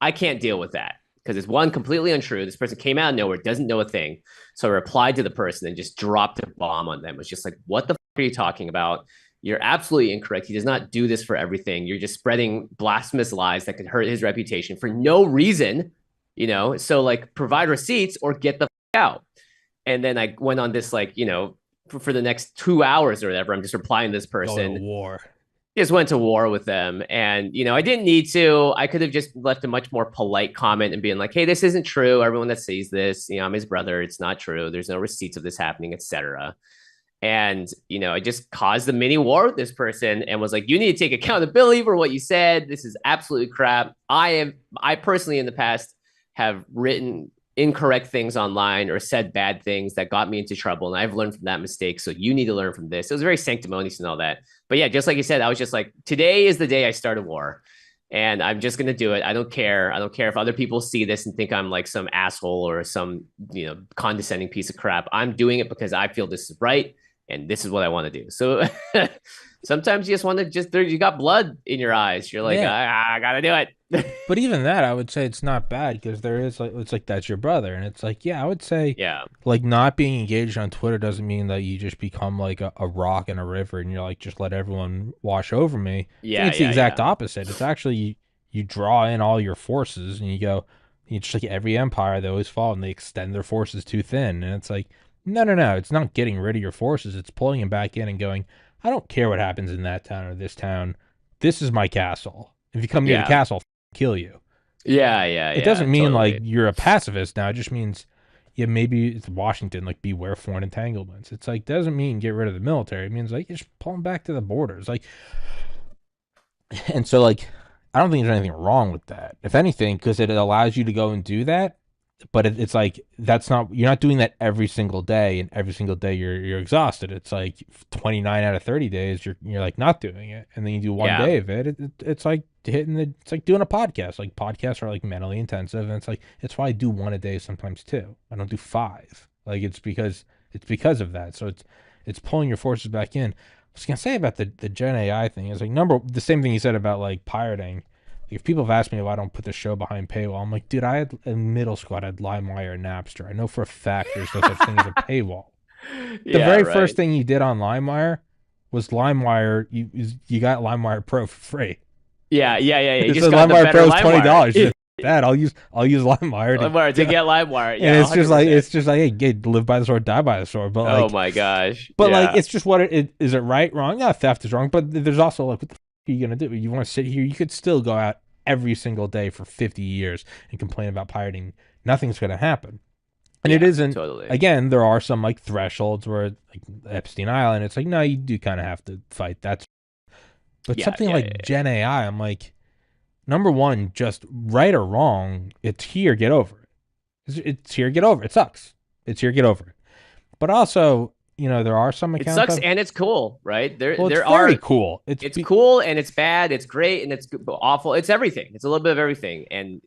Speaker 2: I can't deal with that because it's one completely untrue. This person came out of nowhere, doesn't know a thing. So I replied to the person and just dropped a bomb on them. It was just like, what the fuck are you talking about? You're absolutely incorrect. He does not do this for everything. You're just spreading blasphemous lies that could hurt his reputation for no reason, you know? So like provide receipts or get the fuck out. And then I went on this like, you know, for the next 2 hours or whatever, I'm just replying to this
Speaker 1: Going to
Speaker 2: person,
Speaker 1: war.
Speaker 2: just went to war with them. And, you know, I didn't need to. I could have just left a much more polite comment and being like, hey, this isn't true. Everyone that sees this, you know, I'm his brother. It's not true. There's no receipts of this happening, etc. And, you know, I just caused a mini war with this person and was like, you need to take accountability for what you said. This is absolutely crap. I personally in the past have written incorrect things online or said bad things that got me into trouble. And I've learned from that mistake. So you need to learn from this. It was very sanctimonious and all that. But yeah, just like you said, I was just like, today is the day I start a war. And I'm just gonna do it. I don't care. I don't care if other people see this and think I'm like some asshole or some, you know, condescending piece of crap. I'm doing it because I feel this is right and this is what I want to do. So sometimes you just want to just there. You got blood in your eyes. You're like,
Speaker 1: Yeah.
Speaker 2: I gotta do it.
Speaker 1: But even that, I would say it's not bad because there is like it's like that's your brother, and it's like yeah, I would say
Speaker 2: Yeah,
Speaker 1: like not being engaged on Twitter doesn't mean that you just become like a rock in a river and you're like just let everyone wash over me. I think
Speaker 2: yeah,
Speaker 1: it's the
Speaker 2: yeah,
Speaker 1: exact
Speaker 2: yeah,
Speaker 1: opposite. It's actually you draw in all your forces and you go, you just like every empire they always fall and they extend their forces too thin, and it's like no, no, no, it's not getting rid of your forces. It's pulling them back in and going, I don't care what happens in that town or this town. This is my castle. If you come near the
Speaker 2: yeah,
Speaker 1: castle, I'll kill you.
Speaker 2: yeah, yeah,
Speaker 1: It
Speaker 2: yeah.
Speaker 1: doesn't mean like
Speaker 2: Totally.
Speaker 1: you're a pacifist now. It just means, yeah, maybe it's Washington, like beware foreign entanglements. It's like doesn't mean get rid of the military. It means like just pull them back to the borders. Like, and so like, I don't think there's anything wrong with that. If anything, because it allows you to go and do that. But it's like that's not you're not doing that every single day, and every single day you're exhausted. It's like 29 out of 30 days you're like not doing it, and then you do one
Speaker 2: Yeah,
Speaker 1: day of it. It's like hitting the it's like doing a podcast. Like podcasts are like mentally intensive, and it's like it's why I do one a day sometimes too. I don't do five. Like it's because of that. So it's pulling your forces back in. I was gonna say about the Gen AI thing is like the same thing you said about like pirating. If people have asked me why I don't put the show behind paywall, I'm like, dude, I had in middle school, I had LimeWire and Napster. I know for a fact there's no such thing as a paywall. The
Speaker 2: yeah,
Speaker 1: very
Speaker 2: right.
Speaker 1: first thing you did on LimeWire was LimeWire. You got LimeWire Pro for free.
Speaker 2: Yeah, yeah, yeah, yeah. You
Speaker 1: It
Speaker 2: just
Speaker 1: said
Speaker 2: got the
Speaker 1: LimeWire
Speaker 2: better
Speaker 1: Pro is $20.
Speaker 2: LimeWire.
Speaker 1: That I'll use LimeWire
Speaker 2: LimeWire to
Speaker 1: to,
Speaker 2: get LimeWire.
Speaker 1: and
Speaker 2: Yeah,
Speaker 1: it's just like
Speaker 2: 100%.
Speaker 1: hey, live by the sword, die by the sword.
Speaker 2: Oh my gosh.
Speaker 1: But like
Speaker 2: Yeah.
Speaker 1: it's just what it is. It right, wrong? Yeah, theft is wrong. But there's also like, what the are you gonna do? You want to sit here? You could still go out every single day for 50 years and complain about pirating. Nothing's gonna happen. And it
Speaker 2: Yeah,
Speaker 1: isn't.
Speaker 2: totally.
Speaker 1: Again, there are some like thresholds where like Epstein Island. It's like no, you do kind of have to fight. That's but
Speaker 2: Yeah,
Speaker 1: something
Speaker 2: yeah, yeah,
Speaker 1: like
Speaker 2: yeah.
Speaker 1: Gen AI. I'm like number one, just right or wrong, it's here. Get over it. It's here. Get over it. It sucks. It's here. Get over it. But also, there are some
Speaker 2: It
Speaker 1: accounts
Speaker 2: sucks
Speaker 1: of
Speaker 2: and it's cool, right? There
Speaker 1: well, it's
Speaker 2: there
Speaker 1: very
Speaker 2: are
Speaker 1: cool.
Speaker 2: it's cool and it's bad, it's great and it's awful. It's everything. It's a little bit of everything. And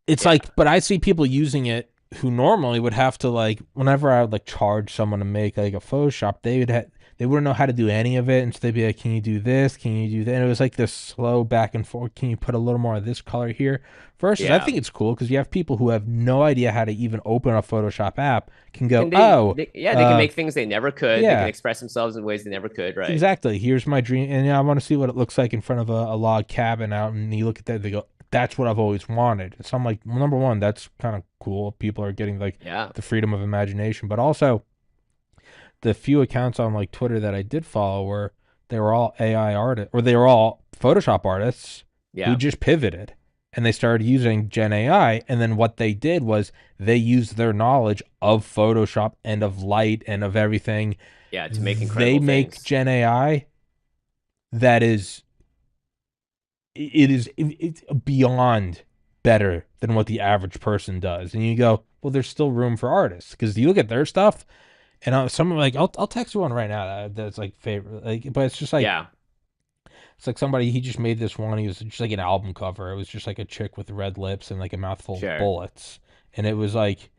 Speaker 1: It's
Speaker 2: yeah.
Speaker 1: like, but I see people using it who normally would have to like, whenever I would like charge someone to make like a Photoshop, they wouldn't know how to do any of it, and so they'd be like, "Can you do this? Can you do that?" And it was like this slow back and forth. Can you put a little more of this color here? Versus, I
Speaker 2: Yeah.
Speaker 1: think it's cool because you have people who have no idea how to even open a Photoshop app can go,
Speaker 2: And
Speaker 1: "Oh,
Speaker 2: they can make things they never could. They can
Speaker 1: yeah,
Speaker 2: express themselves in ways they never could, right?
Speaker 1: exactly. Here's my dream, and I want to see what it looks like in front of a log cabin out." And you look at that, they go, "That's what I've always wanted." So I'm like, well, number one, that's kind of cool. People are getting like
Speaker 2: Yeah.
Speaker 1: the freedom of imagination, but also the few accounts on like Twitter that I did follow were they were all AI artists or they were all Photoshop artists who
Speaker 2: Yeah.
Speaker 1: just pivoted and they started using Gen AI. And then what they did was they used their knowledge of Photoshop and of light and of everything.
Speaker 2: Yeah, to make
Speaker 1: They
Speaker 2: incredible
Speaker 1: make
Speaker 2: things.
Speaker 1: Gen AI that is it's beyond better than what the average person does. And you go, well, there's still room for artists because you look at their stuff, and someone like I'll text you one right now that's like favorite, like, but
Speaker 2: Yeah.
Speaker 1: it's like somebody he just made this one. He was just like an album cover. It was just like a chick with red lips and like a mouthful of
Speaker 2: Sure.
Speaker 1: bullets, and it was like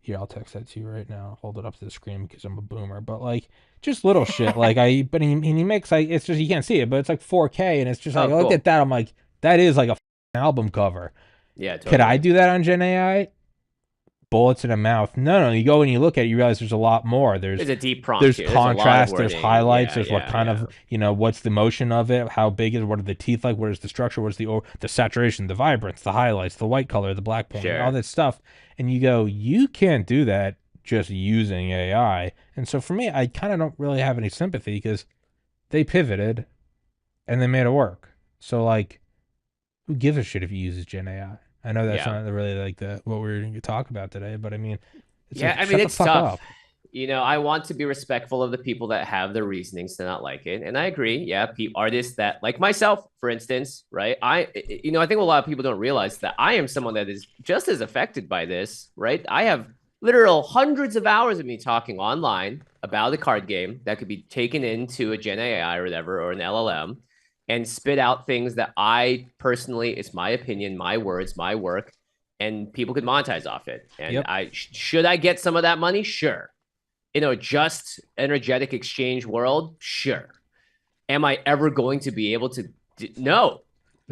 Speaker 1: here, I'll text that to you right now. Hold it up to the screen because I'm a boomer. But like, just little shit. Like but he makes like it's just you can't see it, but it's like 4K, and it's just like
Speaker 2: Oh,
Speaker 1: I looked at
Speaker 2: cool.
Speaker 1: that. I'm like, that is like a album cover,
Speaker 2: Yeah,
Speaker 1: Could I
Speaker 2: totally.
Speaker 1: do that on Gen AI? Bullets in a mouth. No, no. You go and you look at it, you realize there's a lot more.
Speaker 2: There's a deep prompt
Speaker 1: There's
Speaker 2: here. There's a lot of
Speaker 1: contrast, there's
Speaker 2: wording.
Speaker 1: highlights,
Speaker 2: Yeah,
Speaker 1: there's what
Speaker 2: yeah,
Speaker 1: kind
Speaker 2: yeah.
Speaker 1: of, what's the motion of it, how big is, what are the teeth like, what is the structure, what's the saturation, the vibrance, the highlights, the white color, the black point, all
Speaker 2: Sure.
Speaker 1: that stuff. And you go, you can't do that just using AI. And so for me, I kind of don't really have any sympathy because they pivoted and they made it work. So like, who gives a shit if he uses Gen AI? I know that's
Speaker 2: Yeah.
Speaker 1: not really like the what we're going to talk about today, but I mean, it's
Speaker 2: Yeah,
Speaker 1: like
Speaker 2: I mean
Speaker 1: shut the
Speaker 2: it's
Speaker 1: fuck
Speaker 2: tough.
Speaker 1: up.
Speaker 2: I want to be respectful of the people that have the reasonings to not like it, and I agree. Yeah, artists that like myself, for instance, right? I think a lot of people don't realize that I am someone that is just as affected by this, right? I have literal hundreds of hours of me talking online about a card game that could be taken into a Gen AI or whatever or an LLM and spit out things that I personally, it's my opinion, my words, my work, and people could monetize off it. And
Speaker 1: Yep.
Speaker 2: should I get some of that money? Sure. In a just energetic exchange world, sure. Am I ever going to be able to? No.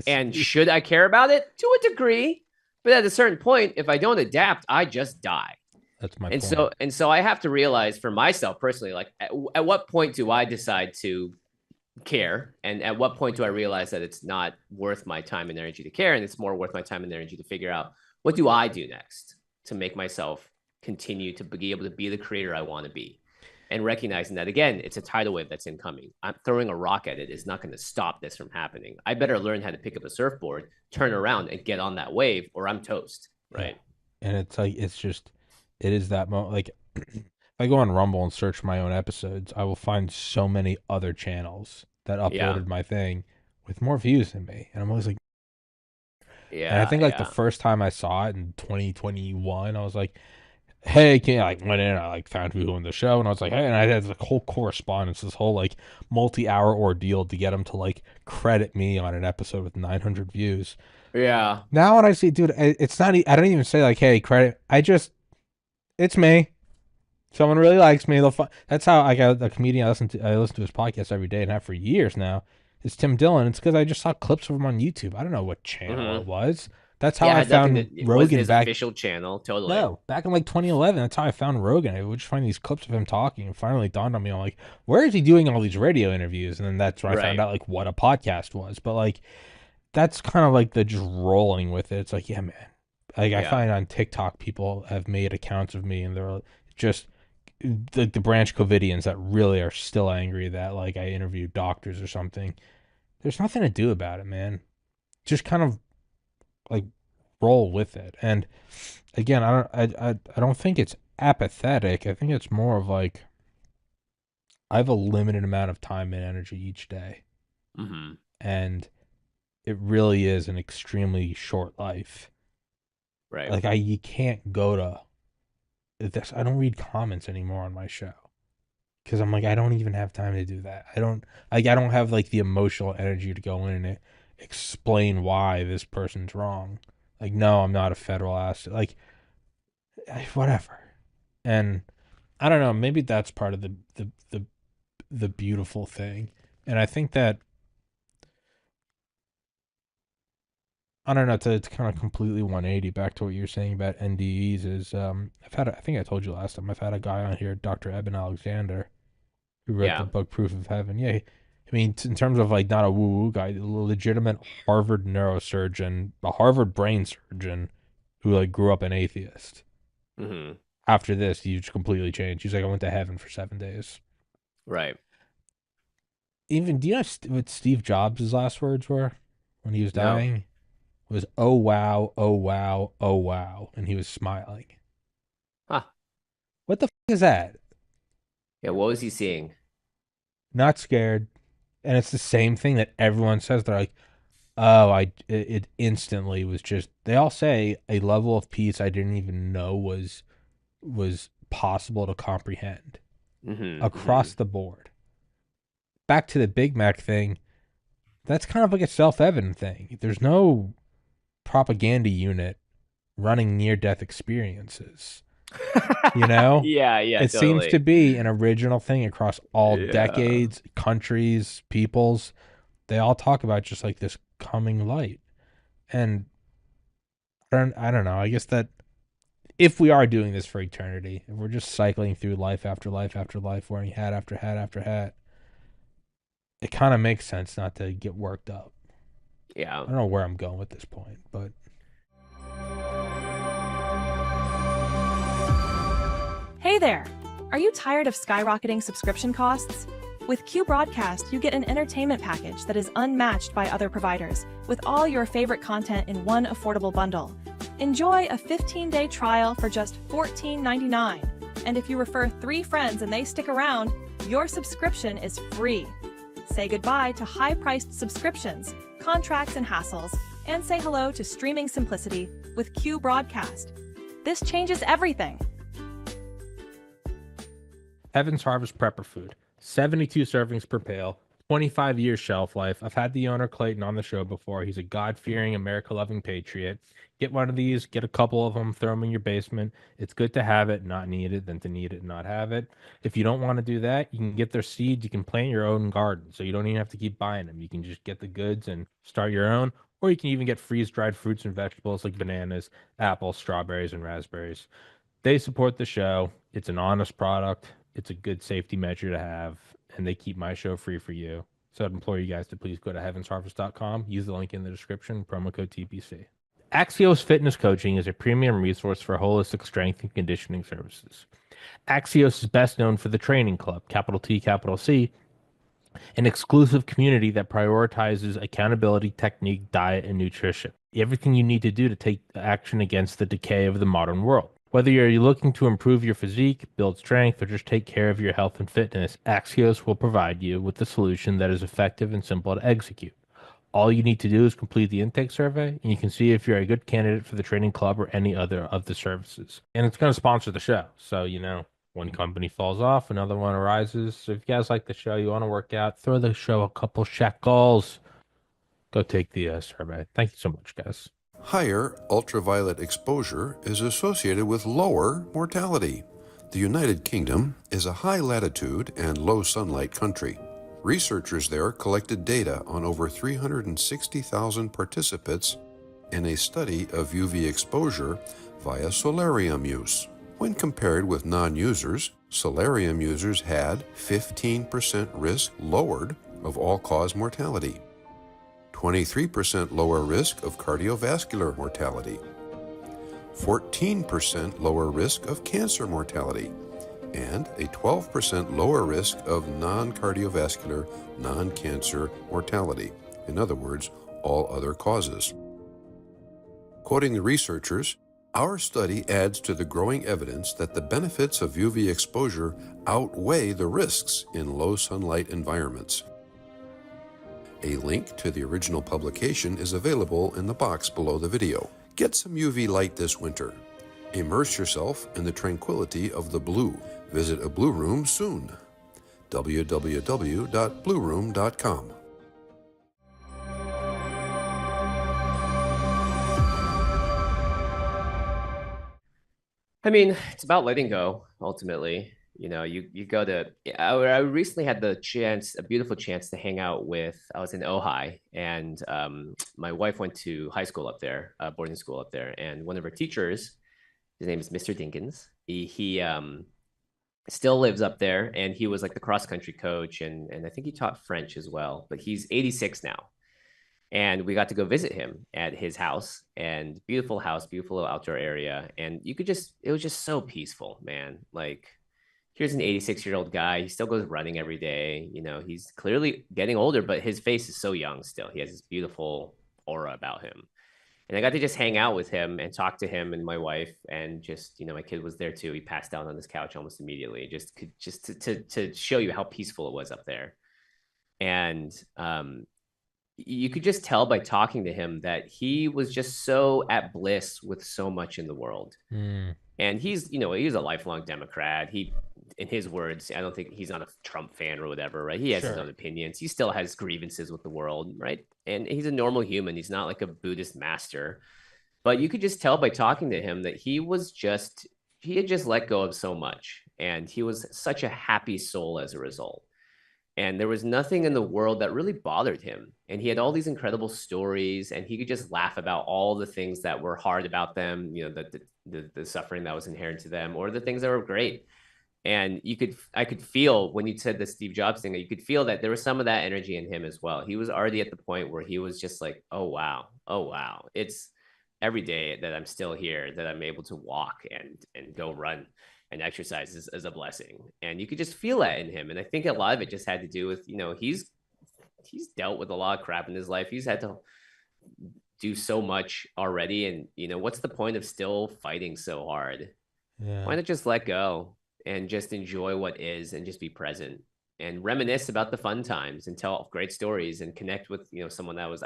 Speaker 2: And should I care about it? To a degree. But at a certain point, if I don't adapt, I just die.
Speaker 1: That's my
Speaker 2: And
Speaker 1: point.
Speaker 2: so I have to realize for myself personally, like at what point do I decide to care? And at what point do I realize that it's not worth my time and energy to care? And it's more worth my time and energy to figure out what do I do next to make myself continue to be able to be the creator I want to be. And recognizing that again, it's a tidal wave that's incoming. I'm throwing a rock at it is not going to stop this from happening. I better learn how to pick up a surfboard, turn around, and get on that wave, or I'm toast.
Speaker 1: Yeah.
Speaker 2: Right?
Speaker 1: And it's like it's just it is that moment like if I go on Rumble and search my own episodes, I will find so many other channels that
Speaker 2: Yeah.
Speaker 1: uploaded my thing with more views than me. And I'm always like and I
Speaker 2: Yeah.
Speaker 1: think like the
Speaker 2: Yeah.
Speaker 1: first time I saw it in 2021, I was like, hey, can you like went in, I like found people in the show and I was like, hey, and I had like whole correspondence, this whole like multi-hour ordeal to get them to like credit me on an episode with 900 views.
Speaker 2: Yeah.
Speaker 1: Now when I see, dude, it's not. I don't even say like, "Hey, credit." I just, it's me. Someone really likes me. That's how I got a comedian. I listen to his podcast every day and have for years now. It's Tim Dillon. It's because I just saw clips of him on YouTube. I don't know what channel it
Speaker 2: Mm-hmm.
Speaker 1: was. That's how
Speaker 2: Yeah. It
Speaker 1: I
Speaker 2: had nothing
Speaker 1: found
Speaker 2: to. It wasn't
Speaker 1: Rogan
Speaker 2: his
Speaker 1: back.
Speaker 2: official channel. Totally.
Speaker 1: No, back in like 2011. That's how I found Rogan. I would just find these clips of him talking, and finally dawned on me. I'm like, where is he doing all these radio interviews? And then that's when I found
Speaker 2: Right.
Speaker 1: out like what a podcast was. But like that's kind of like the just rolling with it. It's like, yeah, man. Like I
Speaker 2: Yeah.
Speaker 1: find on TikTok, people have made accounts of me, and they're just like the Branch Covidians that really are still angry that like I interviewed doctors or something. There's nothing to do about it, man. Just kind of like roll with it. And again, I don't think it's apathetic. I think it's more of like I have a limited amount of time and energy each day,
Speaker 2: Mm-hmm.
Speaker 1: and it really is an extremely short life.
Speaker 2: Right.
Speaker 1: Like you can't go to this. I don't read comments anymore on my show because I'm like I don't even have time to do that. I don't have like the emotional energy to go in and explain why this person's wrong. Like no, I'm not a federal asset. Like whatever. And I don't know. Maybe that's part of the beautiful thing. And I think that I don't know to kind of completely 180 back to what you're saying about NDEs is I think I told you last time I've had a guy on here, Dr. Eben Alexander, who wrote the
Speaker 2: Yeah.
Speaker 1: book Proof of Heaven. Yeah, I mean in terms of like not a woo woo guy, a legitimate Harvard neurosurgeon, a Harvard brain surgeon, who like grew up an atheist.
Speaker 2: Mm-hmm.
Speaker 1: After this, he just completely changed. He's like I went to heaven for 7 days.
Speaker 2: Right.
Speaker 1: Even do you know what Steve Jobs' last words were when he was
Speaker 2: No.
Speaker 1: dying? It was oh wow, oh wow, oh wow, and he was smiling.
Speaker 2: Huh.
Speaker 1: What the is that?
Speaker 2: Yeah. What was he seeing?
Speaker 1: Not scared. And it's the same thing that everyone says. They're like, oh, it instantly was just. They all say a level of peace I didn't even know was possible to comprehend
Speaker 2: Mm-hmm. Mm-hmm.
Speaker 1: across the board. Back to the Big Mac thing. That's kind of like a self-evident thing. There's no propaganda unit running near-death experiences. You know,
Speaker 2: Yeah. Yeah.
Speaker 1: it seems to
Speaker 2: Totally.
Speaker 1: be an original thing across all
Speaker 2: Yeah.
Speaker 1: decades, countries, peoples. They all talk about just like this coming light. And I don't know. I guess that if we are doing this for eternity, if we're just cycling through life after life after life, wearing hat after hat after hat, it kind of makes sense not to get worked up.
Speaker 2: Yeah.
Speaker 1: I don't know where I'm going with this point, but
Speaker 3: Hey there! Are you tired of skyrocketing subscription costs? With Q Broadcast, you get an entertainment package that is unmatched by other providers, with all your favorite content in one affordable bundle. Enjoy a 15-day trial for just $14.99. And if you refer 3 friends and they stick around, your subscription is free. Say goodbye to high-priced subscriptions, contracts, and hassles, and say hello to streaming simplicity with Q Broadcast. This changes everything.
Speaker 1: Heaven's Harvest Prepper Food, 72 servings per pail, 25 years shelf life. I've had the owner Clayton on the show before. He's a God-fearing, America-loving patriot. Get one of these, get a couple of them, throw them in your basement. It's good to have it, not need it, than to need it and not have it. If you don't want to do that, you can get their seeds. You can plant your own garden, so you don't even have to keep buying them. You can just get the goods and start your own, or you can even get freeze-dried fruits and vegetables like bananas, apples, strawberries, and raspberries. They support the show. It's an honest product. It's a good safety measure to have, and they keep my show free for you. So I'd implore you guys to please go to heavensharvest.com, use the link in the description, promo code TPC. Axios Fitness Coaching is a premium resource for holistic strength and conditioning services. Axios is best known for the Training Club, capital T, capital C, an exclusive community that prioritizes accountability, technique, diet, and nutrition. Everything you need to do to take action against the decay of the modern world. Whether you're looking to improve your physique, build strength, or just take care of your health and fitness, Axios will provide you with a solution that is effective and simple to execute. All you need to do is complete the intake survey, and you can see if you're a good candidate for the training club or any other of the services. And it's going to sponsor the show. So, one company falls off, another one arises. So if you guys like the show, you want to work out, throw the show a couple shekels. Go take the survey. Thank you so much, guys.
Speaker 4: Higher ultraviolet exposure is associated with lower mortality. The United Kingdom is a high latitude and low sunlight country. Researchers there collected data on over 360,000 participants in a study of UV exposure via solarium use. When compared with non-users, solarium users had 15% risk lowered of all-cause mortality, 23% lower risk of cardiovascular mortality, 14% lower risk of cancer mortality, and a 12% lower risk of non-cardiovascular, non-cancer mortality. In other words, all other causes. Quoting the researchers, our study adds to the growing evidence that the benefits of UV exposure outweigh the risks in low sunlight environments. A link to the original publication is available in the box below the video. Get some UV light this winter. Immerse yourself in the tranquility of the blue. Visit a Blue Room soon. www.blueroom.com.
Speaker 2: I mean, it's about letting go ultimately. You go to. I recently had a beautiful chance to hang out with. I was in Ojai, and my wife went to high school up there, boarding school up there, and one of her teachers, his name is Mr. Dinkins. He still lives up there, and he was like the cross country coach, and I think he taught French as well. But he's 86 now, and we got to go visit him at his house, and beautiful house, beautiful outdoor area, and it was just so peaceful, man. Like, here's an 86-year-old guy. He still goes running every day. He's clearly getting older, but his face is so young still. He has this beautiful aura about him. And I got to just hang out with him and talk to him and my wife, and just, my kid was there too. He passed down on his couch almost immediately, just to show you how peaceful it was up there. And you could just tell by talking to him that he was just so at bliss with so much in the world. And he's a lifelong Democrat. In his words, I don't think he's not a Trump fan or whatever, right? He has his own opinions. He still has grievances with the world, right? And he's a normal human. He's not like a Buddhist master. But you could just tell by talking to him that he had just let go of so much. And he was such a happy soul as a result. and there was nothing in the world that really bothered him. And he had all these incredible stories, and he could just laugh about all the things that were hard about them, the suffering that was inherent to them, or the things that were great. And I could feel when you said the Steve Jobs thing, you could feel that there was some of that energy in him as well. He was already at the point where he was just like, oh wow, it's every day that I'm still here, that I'm able to walk and go run and exercise is a blessing. And you could just feel that in him. And I think a lot of it just had to do with, he's dealt with a lot of crap in his life. He's had to do so much already. And what's the point of still fighting so hard? Why
Speaker 1: Yeah.
Speaker 2: not just let go and just enjoy what is and just be present and reminisce about the fun times and tell great stories and connect with someone that was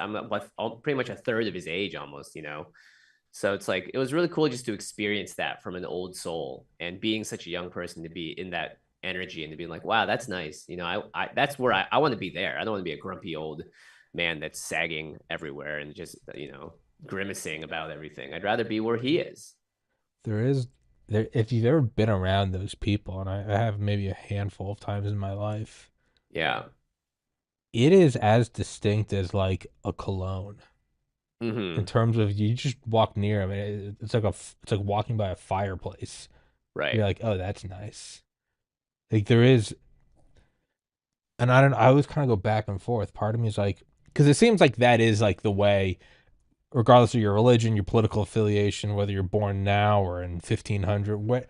Speaker 2: pretty much a third of his age almost. So it's like it was really cool just to experience that from an old soul, and being such a young person to be in that energy and to be like, wow, that's nice. I that's where I want to be there. I don't want to be a grumpy old man that's sagging everywhere and just grimacing about everything. I'd rather be where he is.
Speaker 1: There is there if you've ever been around those people, and I have maybe a handful of times in my life,
Speaker 2: Yeah.
Speaker 1: it is as distinct as like a cologne in
Speaker 2: Mm-hmm.
Speaker 1: terms of you just walk near them, and it's like walking by a fireplace. You're
Speaker 2: Right.
Speaker 1: like, oh, that's nice. Like there is, and I always kind of go back and forth. Part of me is like, because it seems like that is like the way, regardless of your religion, your political affiliation, whether you're born now or in 1500, what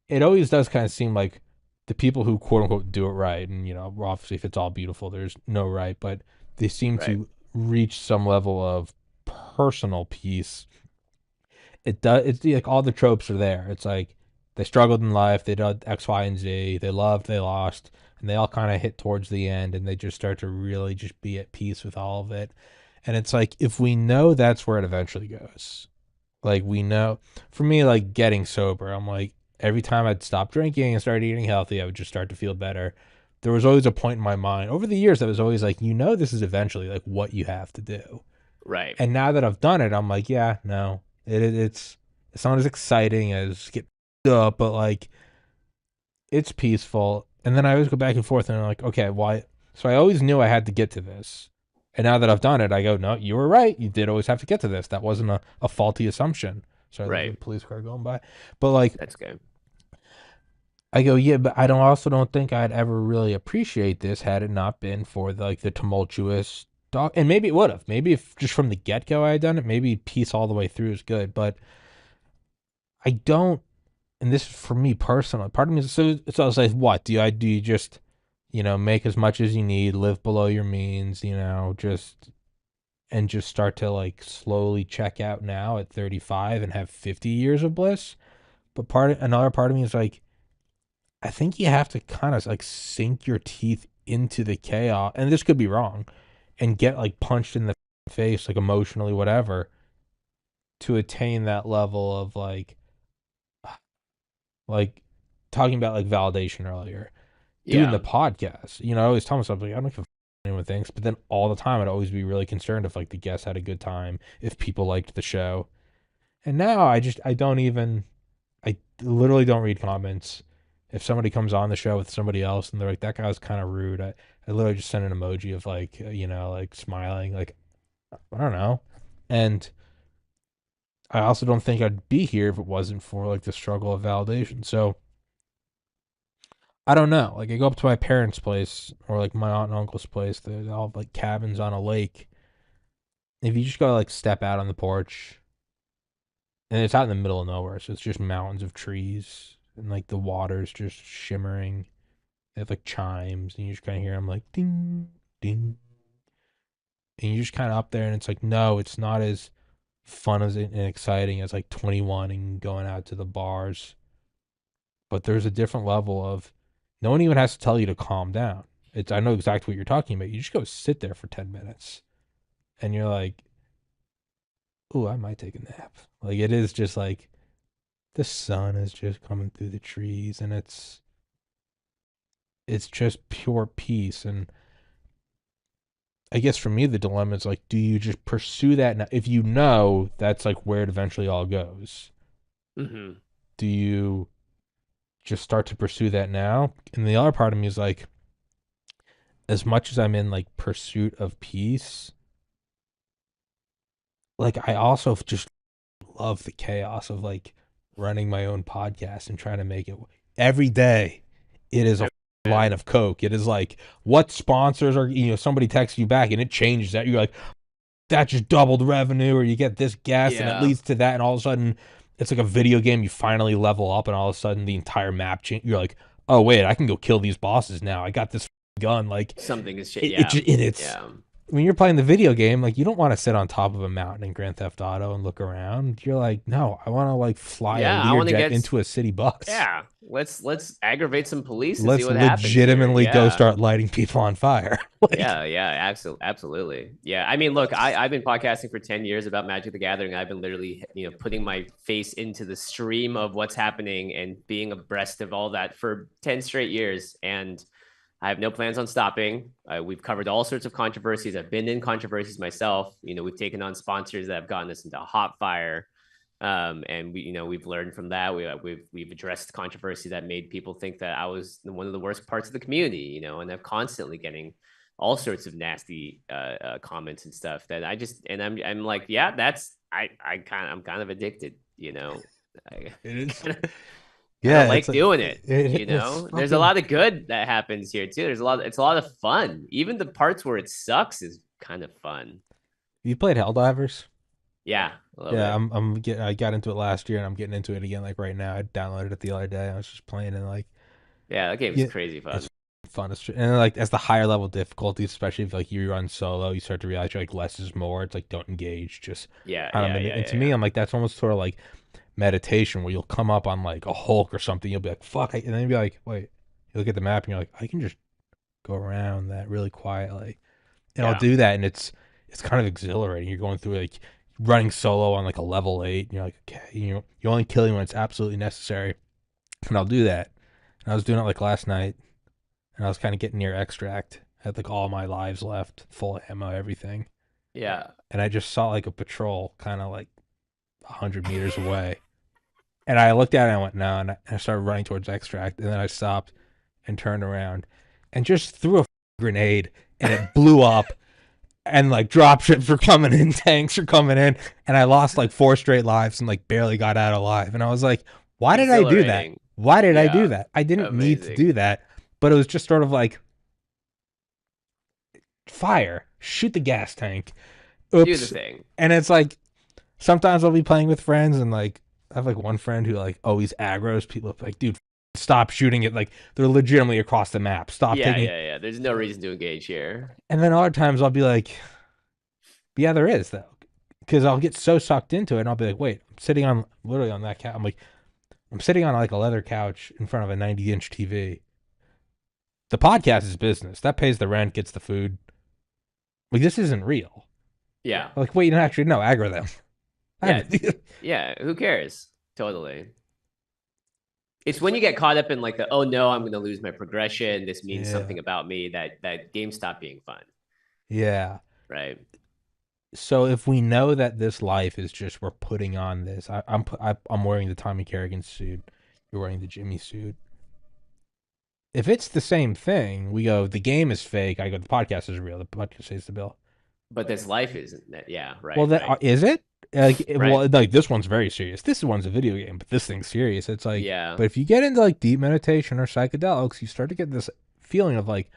Speaker 1: it always does kind of seem like the people who quote unquote do it right, and obviously if it's all beautiful, there's no right, but they seem
Speaker 2: Right.
Speaker 1: to reach some level of personal peace. It does. It's like all the tropes are there. It's like they struggled in life, they did X, Y, and Z, they loved, they lost, and they all kind of hit towards the end, and they just start to really just be at peace with all of it. And it's like if we know that's where it eventually goes, like we know, for me, like getting sober, I'm like every time I'd stop drinking and start eating healthy, I would just start to feel better. There was always a point in my mind over the years that was always like, this is eventually like what you have to do.
Speaker 2: Right.
Speaker 1: And now that I've done it, I'm like, yeah, no, it's not as exciting as get up, but like it's peaceful. And then I always go back and forth, and I'm like, okay, why? So I always knew I had to get to this. And now that I've done it, I go, no, you were right. You did always have to get to this. That wasn't a faulty assumption. Sorry, there's a
Speaker 2: Right.
Speaker 1: police car going by. But like,
Speaker 2: That's good.
Speaker 1: I go, yeah, but I don't think I'd ever really appreciate this had it not been for the tumultuous dog. And maybe it would have. Maybe if just from the get go I had done it, maybe peace all the way through is good. But I don't, and this is for me personally. Part of me is so I was like, what do you just make as much as you need, live below your means, just start to like slowly check out now at 35 and have 50 years of bliss. But another part of me is like, I think you have to kind of like sink your teeth into the chaos, and this could be wrong, and get like punched in the face, like emotionally, whatever, to attain that level of like talking about like validation earlier, doing the
Speaker 2: Yeah.
Speaker 1: podcast. I always tell myself like I don't give a anyone thinks, but then all the time I'd always be really concerned if like the guests had a good time, if people liked the show. And now I don't even I literally don't read comments. If somebody comes on the show with somebody else and they're like, that guy was kind of rude, I literally just send an emoji of like, like smiling, like, I don't know. And I also don't think I'd be here if it wasn't for like the struggle of validation. So I don't know. Like, I go up to my parents' place or like my aunt and uncle's place. They all have like cabins on a lake. If you just go like step out on the porch, and it's out in the middle of nowhere, so it's just mountains of trees and like the water's just shimmering. They have like chimes, and you just kind of hear them like ding, ding, and you're just kind of up there, and it's like, no, it's not as fun as and exciting as like 21 and going out to the bars, but there's a different level of no one even has to tell you to calm down. It's I know exactly what you're talking about. You just go sit there for 10 minutes, and you're like, ooh, I might take a nap. Like it is just like the sun is just coming through the trees, and it's just pure peace. And I guess for me, the dilemma is like, do you just pursue that now? If you know that's like where it eventually all goes,
Speaker 2: Mm-hmm.
Speaker 1: do you just start to pursue that now? And the other part of me is like, as much as I'm in like pursuit of peace, like I also just love the chaos of like running my own podcast and trying to make it every day. It is a line
Speaker 2: And
Speaker 1: of coke. It is like what sponsors are, somebody texts you back and it changes that. You're like, that just doubled revenue, or you get this guest and it
Speaker 2: yeah,
Speaker 1: leads to that, and all of a sudden it's like a video game. You finally level up, and all of a sudden the entire map change. You're like, oh wait, I can go kill these bosses now. I got this gun. Like
Speaker 2: something is shit.
Speaker 1: it
Speaker 2: Yeah,
Speaker 1: just it's
Speaker 2: yeah.
Speaker 1: when you're playing the video game, like you don't want to sit on top of a mountain in Grand Theft Auto and look around. You're like, no, I want to like fly a
Speaker 2: Yeah, I want to
Speaker 1: Learjet
Speaker 2: get
Speaker 1: into a city bus.
Speaker 2: yeah. Let's aggravate some police and see
Speaker 1: Let's
Speaker 2: what happens here.
Speaker 1: legitimately go
Speaker 2: Yeah.
Speaker 1: start lighting people on fire. Like,
Speaker 2: Yeah, absolutely. Yeah, I mean, look, I've been podcasting for 10 years about Magic the Gathering. I've been literally, putting my face into the stream of what's happening and being abreast of all that for 10 straight years. And I have no plans on stopping. We've covered all sorts of controversies. I've been in controversies myself. We've taken on sponsors that have gotten us into hot fire. And we've learned from that. We've addressed controversy that made people think that I was one of the worst parts of the community, and I'm constantly getting all sorts of nasty comments and stuff that I'm like, yeah, I'm kind of addicted, I
Speaker 1: it is.
Speaker 2: yeah,
Speaker 1: Yeah,
Speaker 2: like doing it.
Speaker 1: it's
Speaker 2: There's a
Speaker 1: fucking.
Speaker 2: lot of good that happens here too. It's a lot of fun. Even the parts where it sucks is kind of fun.
Speaker 1: You played Helldivers?
Speaker 2: Yeah, a little
Speaker 1: Yeah,
Speaker 2: bit.
Speaker 1: I got into it last year and I'm getting into it again like right now. I downloaded it the other day. I was just playing and like
Speaker 2: Yeah, that game is
Speaker 1: yeah,
Speaker 2: crazy
Speaker 1: it's
Speaker 2: fun.
Speaker 1: fun. And then, like as the higher level difficulties, especially if like you run solo, you start to realize you're like less is more. It's like don't engage, just
Speaker 2: Yeah,
Speaker 1: kind of
Speaker 2: yeah, yeah,
Speaker 1: and
Speaker 2: yeah,
Speaker 1: to me,
Speaker 2: yeah.
Speaker 1: I'm like that's almost sort of like meditation where you'll come up on like a Hulk or something, you'll be like fuck, and then you'll be like wait, you look at the map and you're like I can just go around that really quietly, and I'll
Speaker 2: Yeah.
Speaker 1: do that, and it's kind of exhilarating. You're going through like running solo on like a level 8, and you're like okay, you're only killing when it's absolutely necessary, and I'll do that. And I was doing it like last night, and I was kind of getting near extract. I had like all my lives left, full ammo, everything,
Speaker 2: Yeah.
Speaker 1: and I just saw like a patrol kind of like 100 meters away. And I looked at it and I went, no. And I started running towards extract. And then I stopped and turned around and just threw a grenade and it blew up. And like dropships were coming in, tanks were coming in. And I lost like 4 straight lives and like barely got out alive. And I was like, why did I do that?
Speaker 2: Exhilarating.
Speaker 1: Why did I do
Speaker 2: Yeah.
Speaker 1: that? I didn't need to
Speaker 2: Amazing.
Speaker 1: do that. But it was just sort of like, fire, shoot the gas tank.
Speaker 2: Do the
Speaker 1: Oops.
Speaker 2: thing.
Speaker 1: And it's like, sometimes I'll be playing with friends and like I have like one friend who like always aggroes people up like, dude, stop shooting it. Like they're legitimately across the map. Stop
Speaker 2: Yeah,
Speaker 1: taking it.
Speaker 2: yeah, yeah. There's no reason to engage here.
Speaker 1: And then other times I'll be like, yeah, there is though. Because I'll get so sucked into it and I'll be like, wait, I'm sitting on literally on that couch. I'm like, I'm sitting on like a leather couch in front of a 90-inch TV. The podcast is business. That pays the rent, gets the food. Like this isn't real.
Speaker 2: Yeah.
Speaker 1: Like, wait, no, actually, no, aggro them.
Speaker 2: Yeah. Yeah. Who cares? Totally. It's when you get caught up in like the, oh no, I'm gonna lose my progression. This means
Speaker 1: Yeah.
Speaker 2: something about me, that games stop being fun.
Speaker 1: Yeah.
Speaker 2: Right.
Speaker 1: So if we know that this life is just we're putting on this, I'm wearing the Tommy Carrigan suit, you're wearing the Jimmy suit. If it's the same thing, we go the game is fake. I go the podcast is real. The podcast pays the bill.
Speaker 2: But this life isn't that. Yeah. Right.
Speaker 1: Well, then
Speaker 2: Right.
Speaker 1: is it? Like,
Speaker 2: Right.
Speaker 1: well, like this one's very serious. This one's a video game, but this thing's serious. It's like,
Speaker 2: Yeah.
Speaker 1: but if you get into like deep meditation or psychedelics, you start to get this feeling of like,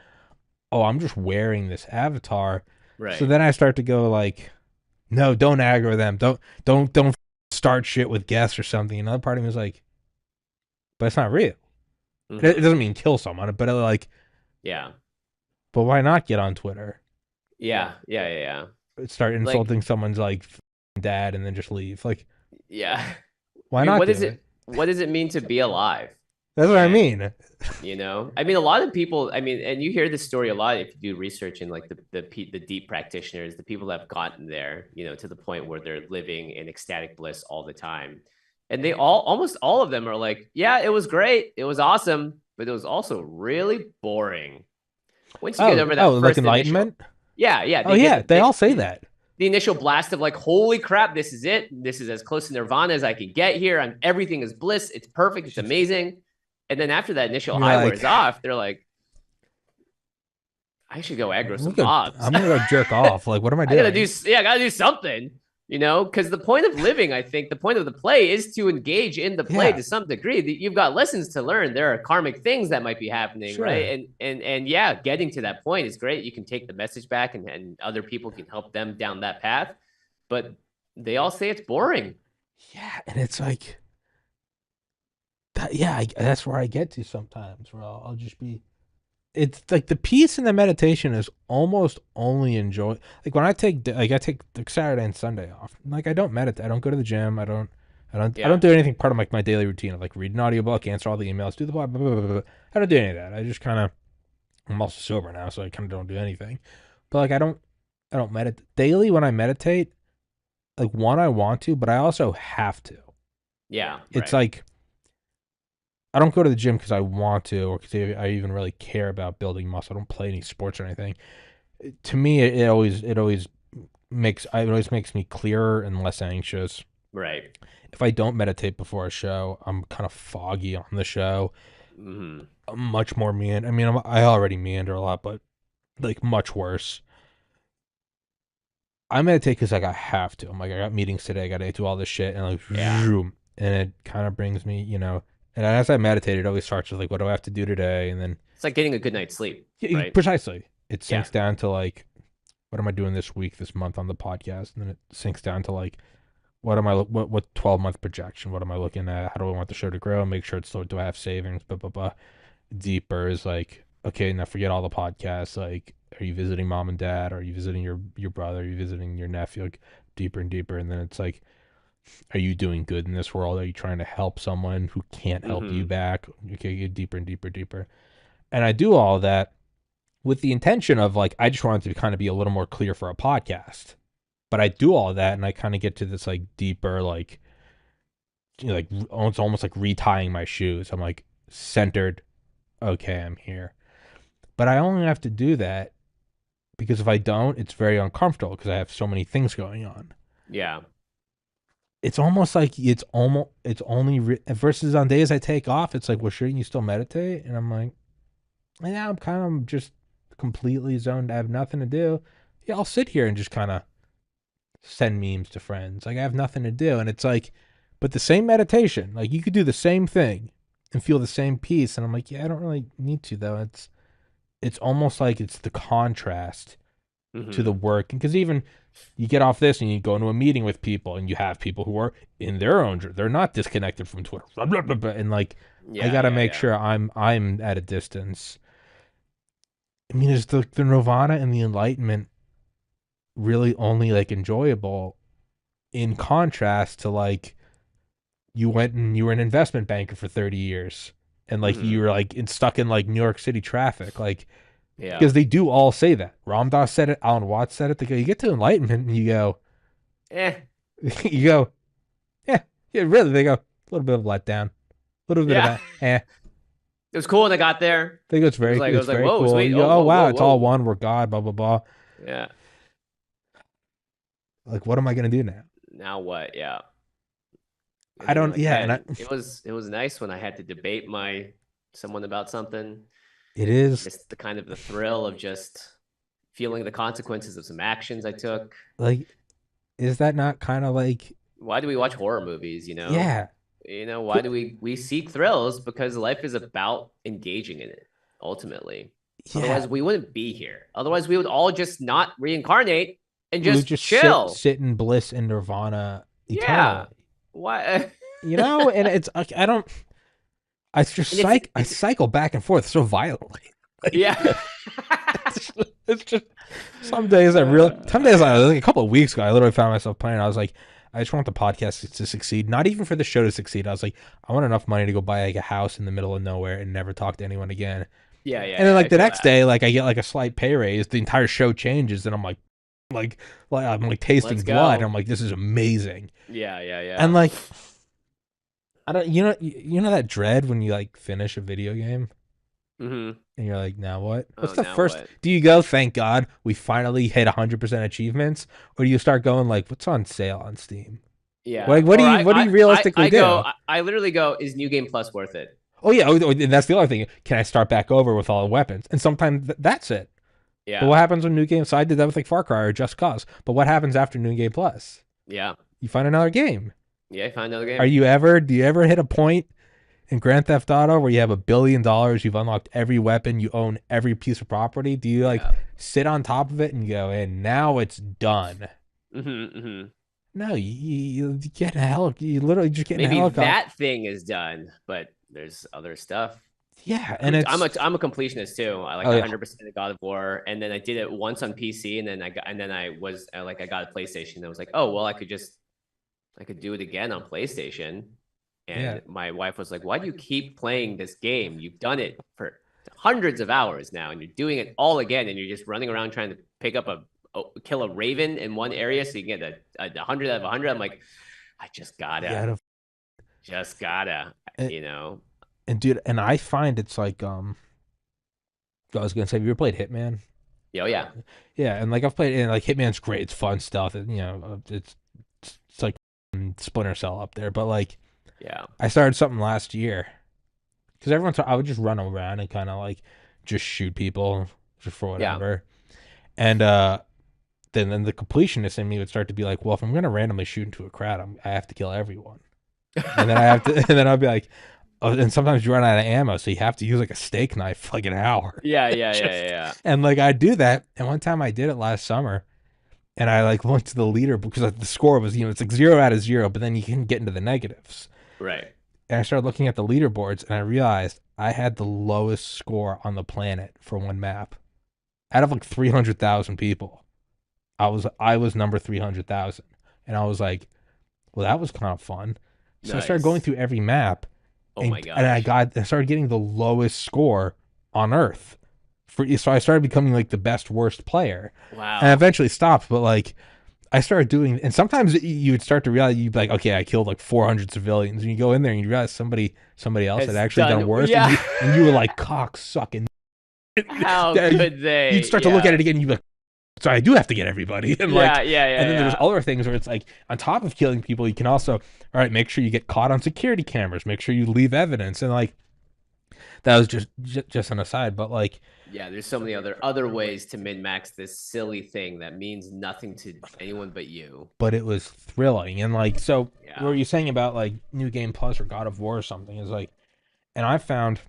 Speaker 1: oh, I'm just wearing this avatar.
Speaker 2: Right.
Speaker 1: So then I start to go like, no, don't aggro them. Don't start shit with guests or something. Another part of me was like, but it's not real.
Speaker 2: Mhm.
Speaker 1: It doesn't mean kill someone, but like,
Speaker 2: Yeah.
Speaker 1: but why not get on Twitter?
Speaker 2: Yeah. Yeah. Yeah. Yeah.
Speaker 1: Start
Speaker 2: Like,
Speaker 1: insulting someone's like dad and then just leave. Like,
Speaker 2: yeah.
Speaker 1: why
Speaker 2: I mean,
Speaker 1: not
Speaker 2: what
Speaker 1: do
Speaker 2: does
Speaker 1: it?
Speaker 2: what does it mean to be alive?
Speaker 1: That's what I
Speaker 2: And,
Speaker 1: mean.
Speaker 2: I mean, a lot of people, I mean, and you hear this story a lot if you do research in like the deep practitioners, the people that have gotten there, to the point where they're living in ecstatic bliss all the time. And they almost all of them are like, yeah, it was great. It was awesome, but it was also really boring. Once you get over that
Speaker 1: like
Speaker 2: first
Speaker 1: enlightenment.
Speaker 2: initial, yeah.
Speaker 1: Oh yeah, they all say that.
Speaker 2: The initial blast of like, holy crap, this is it. This is as close to Nirvana as I can get here. Everything is bliss. It's perfect. It's amazing. And then after that initial
Speaker 1: You're
Speaker 2: high
Speaker 1: like,
Speaker 2: wears off, they're like, I should go aggro
Speaker 1: I'm
Speaker 2: some
Speaker 1: gonna go,
Speaker 2: mobs.
Speaker 1: I'm gonna go jerk off. Like, what am I
Speaker 2: I gotta
Speaker 1: doing?
Speaker 2: I gotta do something. Because the point of living, I think, the point of the play is to engage in the play
Speaker 1: Yeah,
Speaker 2: to some degree. You've got lessons to learn. There are karmic things that might be happening, right?
Speaker 1: sure.
Speaker 2: And yeah, getting to that point is great. You can take the message back, and other people can help them down that path. But they all say it's boring.
Speaker 1: Yeah, and it's like that. Yeah, that's where I get to sometimes. Where I'll just be. It's like the peace and the meditation is almost only enjoy. Like when I take like Saturday and Sunday off. Like I don't meditate. I don't go to the gym. I
Speaker 2: Yeah.
Speaker 1: don't do anything part of like my daily routine of like read an audiobook, answer all the emails, do the blah blah blah blah. Blah. I don't do any of that. I just kind of. I'm also sober now, so I kind of don't do anything. But like I don't meditate daily. When I meditate, like one I want to, but I also have to.
Speaker 2: Yeah.
Speaker 1: It's
Speaker 2: Right.
Speaker 1: like I don't go to the gym because I want to, or because I even really care about building muscle. I don't play any sports or anything. To me, it always makes me clearer and less anxious.
Speaker 2: Right.
Speaker 1: If I don't meditate before a show, I'm kind of foggy on the show.
Speaker 2: Mm-hmm.
Speaker 1: I'm much more meander. I mean, I already meander a lot, but like much worse. I meditate because like I have to. I'm like I got meetings today. I got to do all this shit, and like
Speaker 2: Yeah.
Speaker 1: zoom, and it kind of brings me, And as I meditate, it always starts with like, what do I have to do today, and then
Speaker 2: It's like getting a good night's sleep,
Speaker 1: yeah,
Speaker 2: right?
Speaker 1: precisely. It
Speaker 2: Yeah.
Speaker 1: sinks down to like, what am I doing this week, this month on the podcast, and then it sinks down to like, what 12-month projection? What am I looking at? How do I want the show to grow? Make sure it's so. Do I have savings? Blah blah blah. Deeper is like, okay, now forget all the podcasts. Like, are you visiting mom and dad? Are you visiting your brother? Are you visiting your nephew? Like, deeper and deeper, and then it's like, are you doing good in this world? Are you trying to help someone who can't help you
Speaker 2: Mm-hmm.
Speaker 1: back? Okay, get deeper and deeper, deeper. And I do all that with the intention of like, I just wanted to kind of be a little more clear for a podcast. But I do all that and I kind of get to this like deeper, like, like it's almost like retying my shoes. I'm like centered. Okay, I'm here. But I only have to do that because if I don't, it's very uncomfortable because I have so many things going on.
Speaker 2: Yeah.
Speaker 1: It's almost like it's only versus on days I take off. It's like, well, shouldn't you still meditate? And I'm like, yeah, I'm kind of just completely zoned. I have nothing to do. Yeah, I'll sit here and just kind of send memes to friends. Like I have nothing to do, and it's like, but the same meditation, like you could do the same thing and feel the same peace. And I'm like, yeah, I don't really need to though. It's almost like it's the contrast to the
Speaker 2: Mm-hmm.
Speaker 1: work, because even you get off this and you go into a meeting with people and you have people who are in their own, they're not disconnected from Twitter, blah, blah, blah, blah, and like I
Speaker 2: Yeah.
Speaker 1: gotta
Speaker 2: Yeah.
Speaker 1: make
Speaker 2: Yeah.
Speaker 1: sure I'm at a distance. I mean, is the Nirvana and the Enlightenment really only like enjoyable in contrast to like you went and you were an investment banker for 30 years and like
Speaker 2: Mm-hmm.
Speaker 1: you were like stuck in like New York City traffic, like
Speaker 2: Yeah.
Speaker 1: because they do all say that. Ram Dass said it, Alan Watts said it. They go, you get to enlightenment and you go,
Speaker 2: Eh.
Speaker 1: you go, yeah, yeah, really. They go, a little bit of letdown, a little bit of
Speaker 2: Yeah.
Speaker 1: that. Eh.
Speaker 2: It was cool when I got there.
Speaker 1: They go, it's
Speaker 2: It
Speaker 1: very
Speaker 2: was like,
Speaker 1: cool.
Speaker 2: whoa, sweet.
Speaker 1: You
Speaker 2: Oh,
Speaker 1: go, oh
Speaker 2: whoa,
Speaker 1: wow,
Speaker 2: whoa,
Speaker 1: it's all
Speaker 2: whoa.
Speaker 1: one. We're God. Blah blah blah.
Speaker 2: Yeah.
Speaker 1: Like, what am I gonna do now?
Speaker 2: Now what? Yeah.
Speaker 1: I don't.
Speaker 2: Like,
Speaker 1: Yeah, and
Speaker 2: man, it was nice when I had to debate someone about something.
Speaker 1: it is
Speaker 2: Just the thrill of just feeling the consequences of some actions I took.
Speaker 1: like, is that not kind of like,
Speaker 2: Why do we watch horror movies?
Speaker 1: yeah,
Speaker 2: Why do we seek thrills? Because life is about engaging in it ultimately.
Speaker 1: yeah.
Speaker 2: Otherwise, we wouldn't be here. Otherwise, we would all just not reincarnate and
Speaker 1: We would
Speaker 2: just
Speaker 1: sit,
Speaker 2: chill.
Speaker 1: sit in bliss and nirvana
Speaker 2: Yeah.
Speaker 1: eternally.
Speaker 2: Why?
Speaker 1: And it's like I don't. I just
Speaker 2: And it's-
Speaker 1: I cycle back and forth so violently. Like,
Speaker 2: Yeah.
Speaker 1: it's just some days like a couple of weeks ago I literally found myself playing. I was like, I just want the podcast to succeed, not even for the show to succeed. I was like, I want enough money to go buy like a house in the middle of nowhere and never talk to anyone again.
Speaker 2: Yeah.
Speaker 1: And then like
Speaker 2: I
Speaker 1: the
Speaker 2: feel
Speaker 1: next
Speaker 2: that.
Speaker 1: day, like I get like a slight pay raise, the entire show changes, and I'm like I'm like tasting
Speaker 2: Let's
Speaker 1: blood.
Speaker 2: go.
Speaker 1: I'm like, this is amazing.
Speaker 2: Yeah.
Speaker 1: And like, I don't, you know that dread when you like finish a video game
Speaker 2: hmm
Speaker 1: and you're like, now what? What's
Speaker 2: Oh,
Speaker 1: the
Speaker 2: now
Speaker 1: first?
Speaker 2: what?
Speaker 1: Do you go, thank God we finally hit 100% achievements, or do you start going like, what's on sale on Steam?
Speaker 2: Yeah.
Speaker 1: Like, what do
Speaker 2: Or
Speaker 1: you realistically
Speaker 2: I
Speaker 1: do?
Speaker 2: go, I literally go, is New Game Plus worth it?
Speaker 1: Oh yeah, and that's the other thing. Can I start back over with all the weapons? And sometimes that's it. But what happens when New Game? So I did that with like Far Cry or Just Cause. But what happens after New Game Plus?
Speaker 2: Yeah.
Speaker 1: You find another game.
Speaker 2: Yeah, find another game.
Speaker 1: Do you ever hit a point in Grand Theft Auto where you have $1 billion, you've unlocked every weapon, you own every piece of property? Do you like sit on top of it and go, and now it's done? No, you get a you literally just get a helicopter.
Speaker 2: Maybe that thing is done, but there's other stuff.
Speaker 1: Yeah, and
Speaker 2: I'm a completionist too. I like 100% of God of War, and then I did it once on PC, and then I got a PlayStation. And I was like, oh well, I could do it again on PlayStation. And my wife was like, why do you keep playing this game? You've done it for hundreds of hours now, and you're doing it all again, and you're just running around trying to pick up kill a raven in one area so you can get a 100 out of 100. I'm like, I just gotta, you know.
Speaker 1: And dude, and I find it's like, I was gonna say, have you ever played Hitman?
Speaker 2: Oh yeah,
Speaker 1: yeah, and like I've played, and like Hitman's great. It's fun stuff. You know, it's like Splinter Cell up there, but like,
Speaker 2: yeah,
Speaker 1: I started something last year because I would just run around and kind of like just shoot people just for whatever, and then the completionist in me would start to be like, well, if I'm gonna randomly shoot into a crowd, I have to kill everyone, and then I have to, and then I'll be like. Oh, and sometimes you run out of ammo, so you have to use like a steak knife for like an hour.
Speaker 2: Yeah.
Speaker 1: And like I do that, and one time I did it last summer, and I like looked to the leader because like, the score was it's like 0 out of 0, but then you can get into the negatives.
Speaker 2: Right.
Speaker 1: And I started looking at the leaderboards, and I realized I had the lowest score on the planet for one map, out of like 300,000 people. I was number 300,000, and I was like, well, that was kind of fun. So I started going through every map.
Speaker 2: Oh my god!
Speaker 1: And I started getting the lowest score on Earth. So I started becoming like the best worst player.
Speaker 2: Wow!
Speaker 1: And I eventually stopped, but like I started doing, and sometimes you would start to realize you'd be like, okay, I killed like 400 civilians, and you go in there and you realize somebody else had actually done worse, and you were like cock sucking.
Speaker 2: How could they?
Speaker 1: You'd start to look at it again, and you'd be like, so I do have to get everybody. And and then there's other things where it's like, on top of killing people, you can also, all right, make sure you get caught on security cameras, make sure you leave evidence. And like, that was just an aside, but like,
Speaker 2: yeah, there's so many other ways to min-max this silly thing that means nothing to anyone but you.
Speaker 1: But it was thrilling. And like, so what were you saying about like New Game Plus or God of War or something is like, and I found,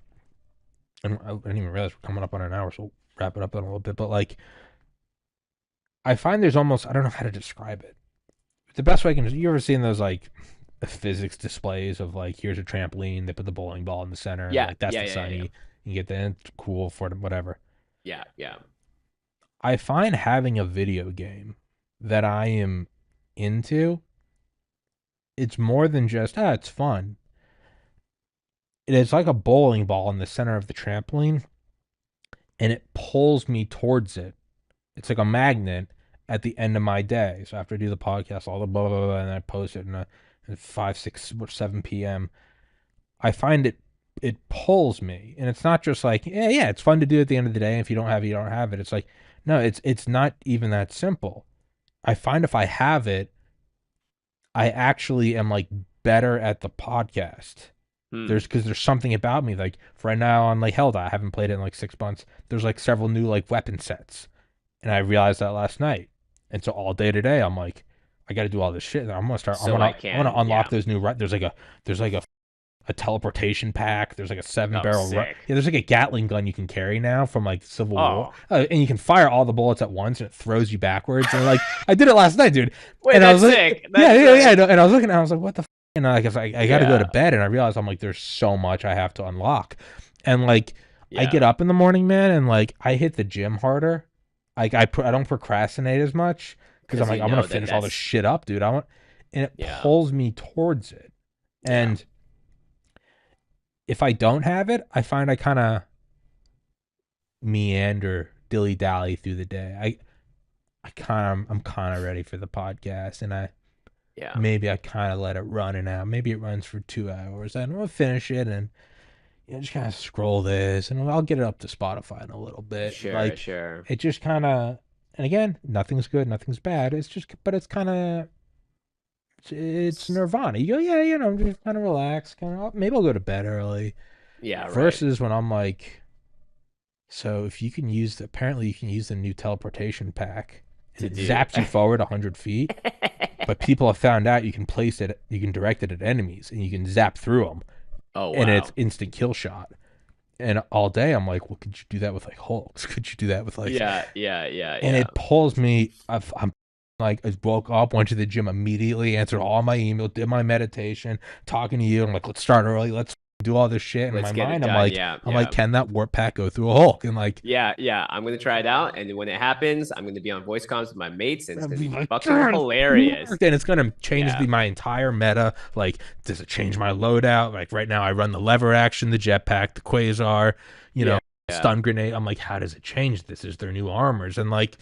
Speaker 1: and I didn't even realize we're coming up on an hour, so we'll wrap it up in a little bit, but like, I find there's almost, I don't know how to describe it. The best way I can, you ever seen those like physics displays of like, here's a trampoline, they put the bowling ball in the center, and like that's the sunny, you get that, it's cool for whatever.
Speaker 2: Yeah.
Speaker 1: I find having a video game that I am into, it's more than just, it's fun. It is like a bowling ball in the center of the trampoline, and it pulls me towards it. It's like a magnet at the end of my day. So after I do the podcast, all the blah, blah, blah, and I post it at 5, 6, or 7 p.m., I find it pulls me. And it's not just like, yeah, it's fun to do at the end of the day. If you don't have it, you don't have it. It's like, no, it's not even that simple. I find if I have it, I actually am like better at the podcast. Because there's something about me. Like right now on like Helda, I haven't played it in like 6 months. There's like several new like weapon sets. And I realized that last night. And so all day today, I'm like, I got to do all this shit. I'm gonna start. I'm gonna unlock those new. There's like a teleportation pack. There's like a 7-barrel. Yeah, there's like a Gatling gun you can carry now from like Civil War, and you can fire all the bullets at once, and it throws you backwards. And like, I did it last night, dude.
Speaker 2: Wait,
Speaker 1: and
Speaker 2: that's
Speaker 1: I was
Speaker 2: sick.
Speaker 1: Like, yeah. And I was looking, and I was like, what the? And I guess I got to go to bed, and I realized I'm like, there's so much I have to unlock, and like, I get up in the morning, man, and like, I hit the gym harder. Like I don't procrastinate as much because I'm like, I'm gonna finish all this shit up, dude. And it pulls me towards it. And if I don't have it, I find I kind of meander, dilly dally through the day. I'm kind of ready for the podcast, and maybe I kind of let it run an hour. Maybe it runs for 2 hours, and I'll finish it and. Just kind of scroll this, and I'll get it up to Spotify in a little bit.
Speaker 2: Sure.
Speaker 1: It just kind of, and again, nothing's good, nothing's bad. It's just, but it's kind of, it's Nirvana. You go, just kind of relax. Maybe I'll go to bed early.
Speaker 2: Yeah.
Speaker 1: Versus when I'm like, So if you can use, apparently you can use the new teleportation pack, and
Speaker 2: To
Speaker 1: it
Speaker 2: do.
Speaker 1: zaps you forward 100 feet. But people have found out you can place it, you can direct it at enemies, and you can zap through them,
Speaker 2: Oh
Speaker 1: and it's
Speaker 2: wow.
Speaker 1: instant kill shot. And all day I'm like, well, could you do that with like Hulks? Could you do that with like?
Speaker 2: Yeah, yeah, yeah,
Speaker 1: And
Speaker 2: yeah.
Speaker 1: it pulls me. I'm like, I woke up, went to the gym immediately, answered all my emails, did my meditation, talking to you. I'm like, let's start early. Let's do all this shit. In my
Speaker 2: Let's get it
Speaker 1: mind,
Speaker 2: done. Yeah,
Speaker 1: I'm like,
Speaker 2: yeah.
Speaker 1: can that warp pack go through a Hulk? And like,
Speaker 2: Yeah, yeah. I'm gonna try it out, and when it happens, I'm gonna be on voice comms with my mates, and it's
Speaker 1: I'd
Speaker 2: gonna
Speaker 1: be
Speaker 2: be
Speaker 1: like,
Speaker 2: fucking
Speaker 1: "God,
Speaker 2: hilarious.
Speaker 1: and it's gonna change
Speaker 2: Yeah,
Speaker 1: my entire meta. Like, does it change my loadout? Like right now, I run the lever action, the jetpack, the quasar,
Speaker 2: yeah, yeah.
Speaker 1: stun grenade. I'm like, how does it change this? Is there new armors? And like,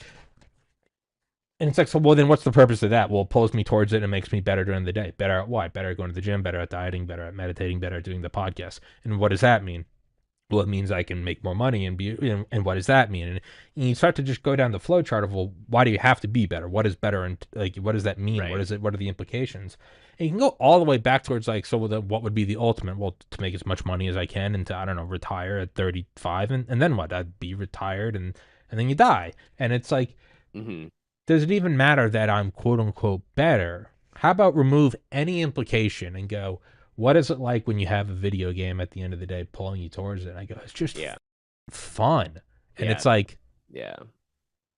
Speaker 1: and it's like, so well, then what's the purpose of that? Well, it pulls me towards it and makes me better during the day. Better at what? Better at going to the gym, better at dieting, better at meditating, better at doing the podcast. And what does that mean? Well, it means I can make more money and be, and what does that mean? And you start to just go down the flow chart of, well, why do you have to be better? What is better? And like, what does that mean? What
Speaker 2: Right.
Speaker 1: is it? What are the implications? And you can go all the way back towards like, so what would be the ultimate? Well, to make as much money as I can and to, I don't know, retire at 35. And then what? I'd be retired and then you die. And it's like,
Speaker 2: Hmm.
Speaker 1: does it even matter that I'm quote unquote better? How about remove any implication and go, what is it like when you have a video game at the end of the day pulling you towards it? And I go, it's just
Speaker 2: Yeah,
Speaker 1: fun. And
Speaker 2: yeah,
Speaker 1: it's like,
Speaker 2: yeah.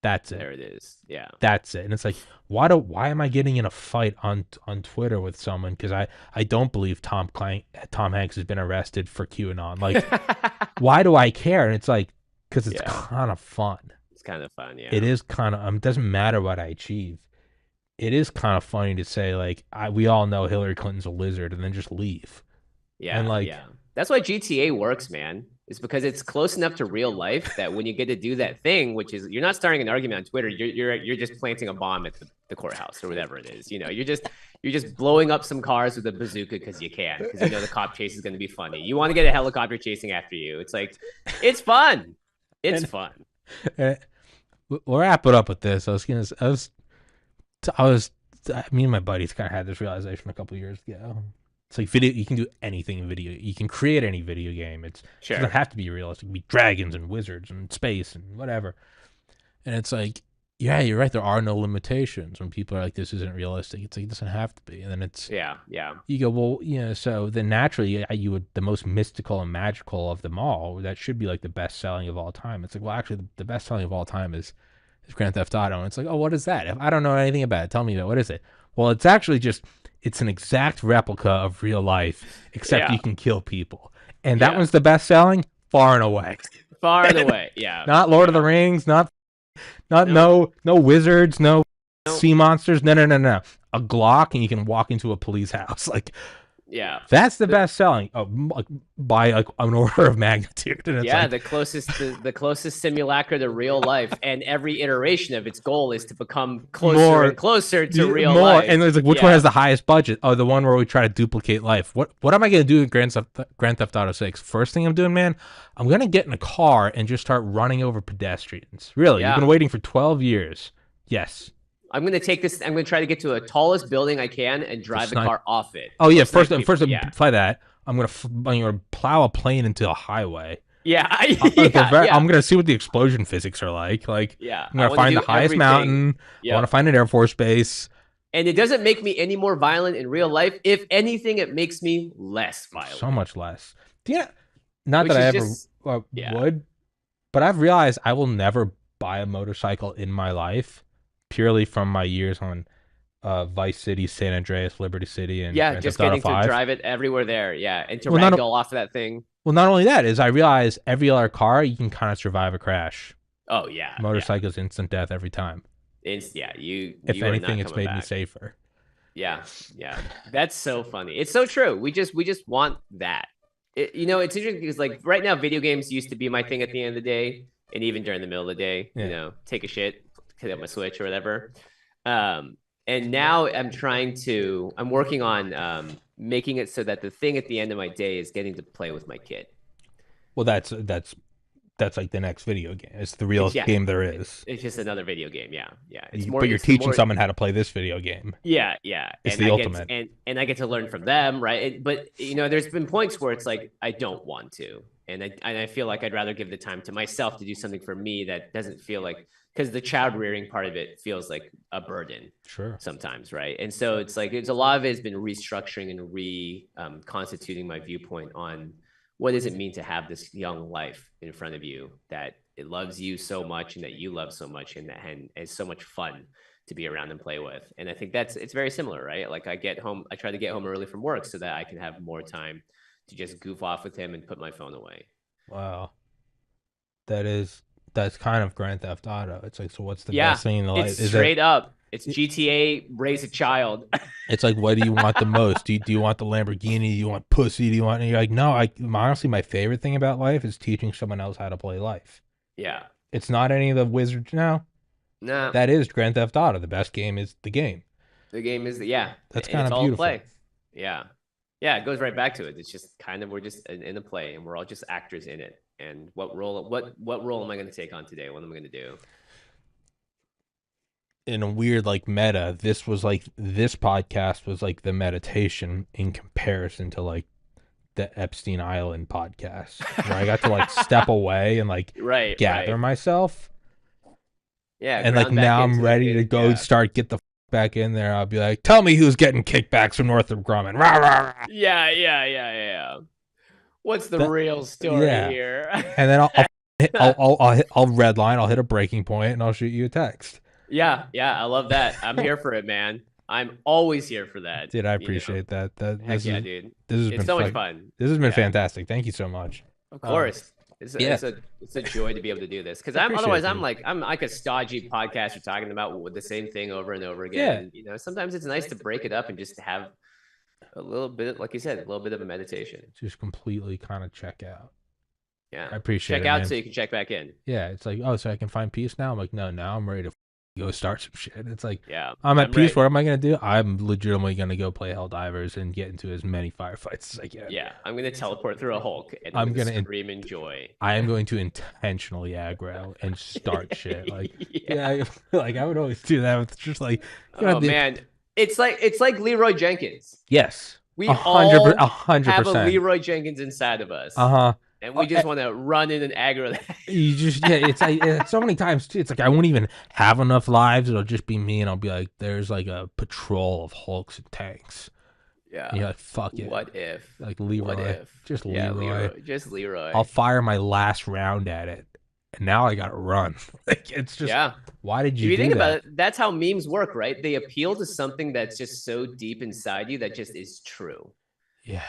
Speaker 1: that's it.
Speaker 2: There it is. Yeah.
Speaker 1: That's it. And it's like, why am I getting in a fight on Twitter with someone? Because I don't believe Tom Hanks has been arrested for QAnon. Like, why do I care? And it's like, because it's
Speaker 2: Yeah.
Speaker 1: kind of fun.
Speaker 2: It's kind of fun. Yeah.
Speaker 1: It is kind of, it doesn't matter what I achieve. It is kind of funny to say, like, we all know Hillary Clinton's a lizard and then just leave.
Speaker 2: Yeah,
Speaker 1: And like,
Speaker 2: yeah. That's why GTA works, man. It's because it's close enough to real life that when you get to do that thing, which is you're not starting an argument on Twitter, you're just planting a bomb at the courthouse or whatever it is. You're just blowing up some cars with a bazooka because you can, because you know the cop chase is going to be funny. You want to get a helicopter chasing after you. It's like, it's fun. It's
Speaker 1: And-
Speaker 2: fun.
Speaker 1: we'll wrap it up with this. Me and my buddies kind of had this realization a couple years ago. It's like video. You can do anything in video. You can create any video game. It
Speaker 2: Sure.
Speaker 1: doesn't have to be realistic. It can be dragons and wizards and space and whatever. And it's like, yeah, you're right. There are no limitations when people are like, this isn't realistic. It's like, it doesn't have to be. And then it's,
Speaker 2: Yeah, yeah.
Speaker 1: you go, well, so then naturally you would, the most mystical and magical of them all, that should be like the best selling of all time. It's like, well, actually the best selling of all time is Grand Theft Auto. And it's like, oh, what is that? If I don't know anything about it, tell me about it. What is it? Well, it's actually just, it's an exact replica of real life, except
Speaker 2: Yeah.
Speaker 1: you can kill people. And that
Speaker 2: Yeah.
Speaker 1: one's the best selling far and away.
Speaker 2: Far and away. Yeah.
Speaker 1: Not Lord of the Rings, not
Speaker 2: No.
Speaker 1: no wizards, no
Speaker 2: No.
Speaker 1: sea monsters. No. A Glock and you can walk into a police house. Like,
Speaker 2: Yeah.
Speaker 1: that's the best selling like, by like an order of magnitude. And it's
Speaker 2: Yeah,
Speaker 1: like,
Speaker 2: the closest simulacra to real life, and every iteration of its goal is to become closer
Speaker 1: More-
Speaker 2: and closer to real
Speaker 1: more.
Speaker 2: life.
Speaker 1: And it's like, which
Speaker 2: Yeah.
Speaker 1: one has the highest budget? Oh, the one where we try to duplicate life. What am I gonna do in Grand Theft Auto 6? First thing I'm doing, man, I'm gonna get in a car and just start running over pedestrians. Really,
Speaker 2: Yeah.
Speaker 1: you've been waiting for 12 years. Yes.
Speaker 2: I'm gonna take this. I'm gonna try to get to the tallest building I can and drive the
Speaker 1: snipe-
Speaker 2: car off it.
Speaker 1: Oh yeah.
Speaker 2: Snipe
Speaker 1: First,
Speaker 2: people.
Speaker 1: to fly that. I'm gonna plow a plane into a highway.
Speaker 2: Yeah,
Speaker 1: I'm gonna see what the explosion physics are like. Like,
Speaker 2: yeah.
Speaker 1: I'm gonna find the highest mountain. I
Speaker 2: Yeah.
Speaker 1: want to find an Air Force base.
Speaker 2: And it doesn't make me any more violent in real life. If anything, it makes me less violent.
Speaker 1: So much less. Yeah. Not
Speaker 2: Which
Speaker 1: that I
Speaker 2: is
Speaker 1: ever
Speaker 2: just- yeah.
Speaker 1: would, but I've realized I will never buy a motorcycle in my life purely from my years on Vice City, San Andreas, Liberty City, and
Speaker 2: Yeah,
Speaker 1: Grand
Speaker 2: just
Speaker 1: Theft Auto
Speaker 2: getting to
Speaker 1: 5.
Speaker 2: drive it everywhere there. Yeah, and to
Speaker 1: Well, not-
Speaker 2: ragdoll off of that thing.
Speaker 1: Well, not only that is I realize every other car you can kind of survive a crash.
Speaker 2: Oh yeah,
Speaker 1: Motorcycles instant death every time.
Speaker 2: Yeah. You.
Speaker 1: If
Speaker 2: you are
Speaker 1: anything,
Speaker 2: not
Speaker 1: it's
Speaker 2: coming
Speaker 1: made me
Speaker 2: back.
Speaker 1: safer.
Speaker 2: Yeah, yeah. That's so funny. It's so true. We just want that. It's interesting because like right now, video games used to be my thing at the end of the day, and even during the middle of the day,
Speaker 1: Yeah.
Speaker 2: take a shit, hit up my Switch or whatever. And now I'm working on making it so that the thing at the end of my day is getting to play with my kid.
Speaker 1: Well, that's that's like the next video game. It's the realest
Speaker 2: Yeah,
Speaker 1: game there is.
Speaker 2: it's just another video game. Yeah, yeah. It's more.
Speaker 1: But you're
Speaker 2: It's the
Speaker 1: teaching
Speaker 2: more.
Speaker 1: someone how to play this video game.
Speaker 2: Yeah, yeah.
Speaker 1: It's
Speaker 2: And
Speaker 1: the
Speaker 2: I get
Speaker 1: ultimate.
Speaker 2: and I get to learn from them, right? But there's been points where it's like I don't want to, and I feel like I'd rather give the time to myself to do something for me that doesn't feel like, because the child rearing part of it feels like a burden
Speaker 1: Sure.
Speaker 2: sometimes, right? And so it's like a lot of it has been restructuring and constituting my viewpoint on what does it mean to have this young life in front of you that it loves you so much and that you love so much, and it's so much fun to be around and play with. And I think it's very similar, right? Like I try to get home early from work so that I can have more time to just goof off with him and put my phone away.
Speaker 1: Wow. That's kind of Grand Theft Auto. It's like, so what's the best thing in the life?
Speaker 2: It's straight up. It's GTA raise a child.
Speaker 1: It's like, what do you want the most? Do you want the Lamborghini? Do you want pussy? Do you want? And you're like, no. Honestly, my favorite thing about life is teaching someone else how to play life.
Speaker 2: Yeah.
Speaker 1: It's not any of the wizards now.
Speaker 2: No.
Speaker 1: That is Grand Theft Auto. The best game is the game.
Speaker 2: The game is
Speaker 1: That's kind of
Speaker 2: all
Speaker 1: beautiful.
Speaker 2: play. Yeah. Yeah, it goes right back to it. It's just kind of, we're just in a play and we're all just actors in it. And what role am I going to take on today? What am I going to do?
Speaker 1: In a weird like meta, this podcast was like the meditation in comparison to like the Epstein Island podcast, where I got to like step away and like gather myself.
Speaker 2: Yeah.
Speaker 1: And like now I'm ready to go get the back in there. I'll be like, tell me who's getting kickbacks from Northrop Grumman. Rah, rah, rah.
Speaker 2: Yeah. What's the real story here?
Speaker 1: And then I'll redline. I'll hit a breaking point and I'll shoot you a text.
Speaker 2: Yeah, I love that. I'm here for it, man. I'm always here for that.
Speaker 1: Dude, I appreciate that.
Speaker 2: Heck yeah, dude.
Speaker 1: This has
Speaker 2: been
Speaker 1: so
Speaker 2: much fun.
Speaker 1: This has been fantastic. Thank you so much.
Speaker 2: Of course. It's a joy to be able to do this, because I'm like a stodgy podcaster talking about the same thing over and over again.
Speaker 1: Yeah.
Speaker 2: Sometimes it's nice to break it up and just have a little bit, like you said, a little bit of a meditation.
Speaker 1: Just completely kind of check out.
Speaker 2: Yeah,
Speaker 1: I appreciate it.
Speaker 2: Check out,
Speaker 1: man.
Speaker 2: so you can check back in.
Speaker 1: Yeah, it's like, oh, so I can find peace now. I'm like, no, now I'm ready to go start some shit. It's like, I'm at peace. What am I gonna do? I'm legitimately gonna go play Helldivers and get into as many firefights as I can.
Speaker 2: Yeah, I'm gonna teleport through a Hulk and
Speaker 1: I'm gonna
Speaker 2: scream in joy.
Speaker 1: I am going to intentionally aggro and start shit. Like, like I would always do that with just like,
Speaker 2: man, it's like Leroy Jenkins.
Speaker 1: Yes,
Speaker 2: we
Speaker 1: 100%,
Speaker 2: have a Leroy Jenkins inside of us. And we just want to run in and aggro that.
Speaker 1: You just, it's like so many times too. It's like I won't even have enough lives. It'll just be me, and I'll be like, there's like a patrol of Hulks and tanks.
Speaker 2: Yeah.
Speaker 1: And you're like, fuck it.
Speaker 2: What if?
Speaker 1: Like Leroy.
Speaker 2: What if?
Speaker 1: Just Leroy.
Speaker 2: Just Leroy.
Speaker 1: I'll fire my last round at it, and now I gotta run. Like, it's just, why did you do that? If you think about it,
Speaker 2: that's how memes work, right? They appeal to something that's just so deep inside you that just is true.
Speaker 1: Yeah.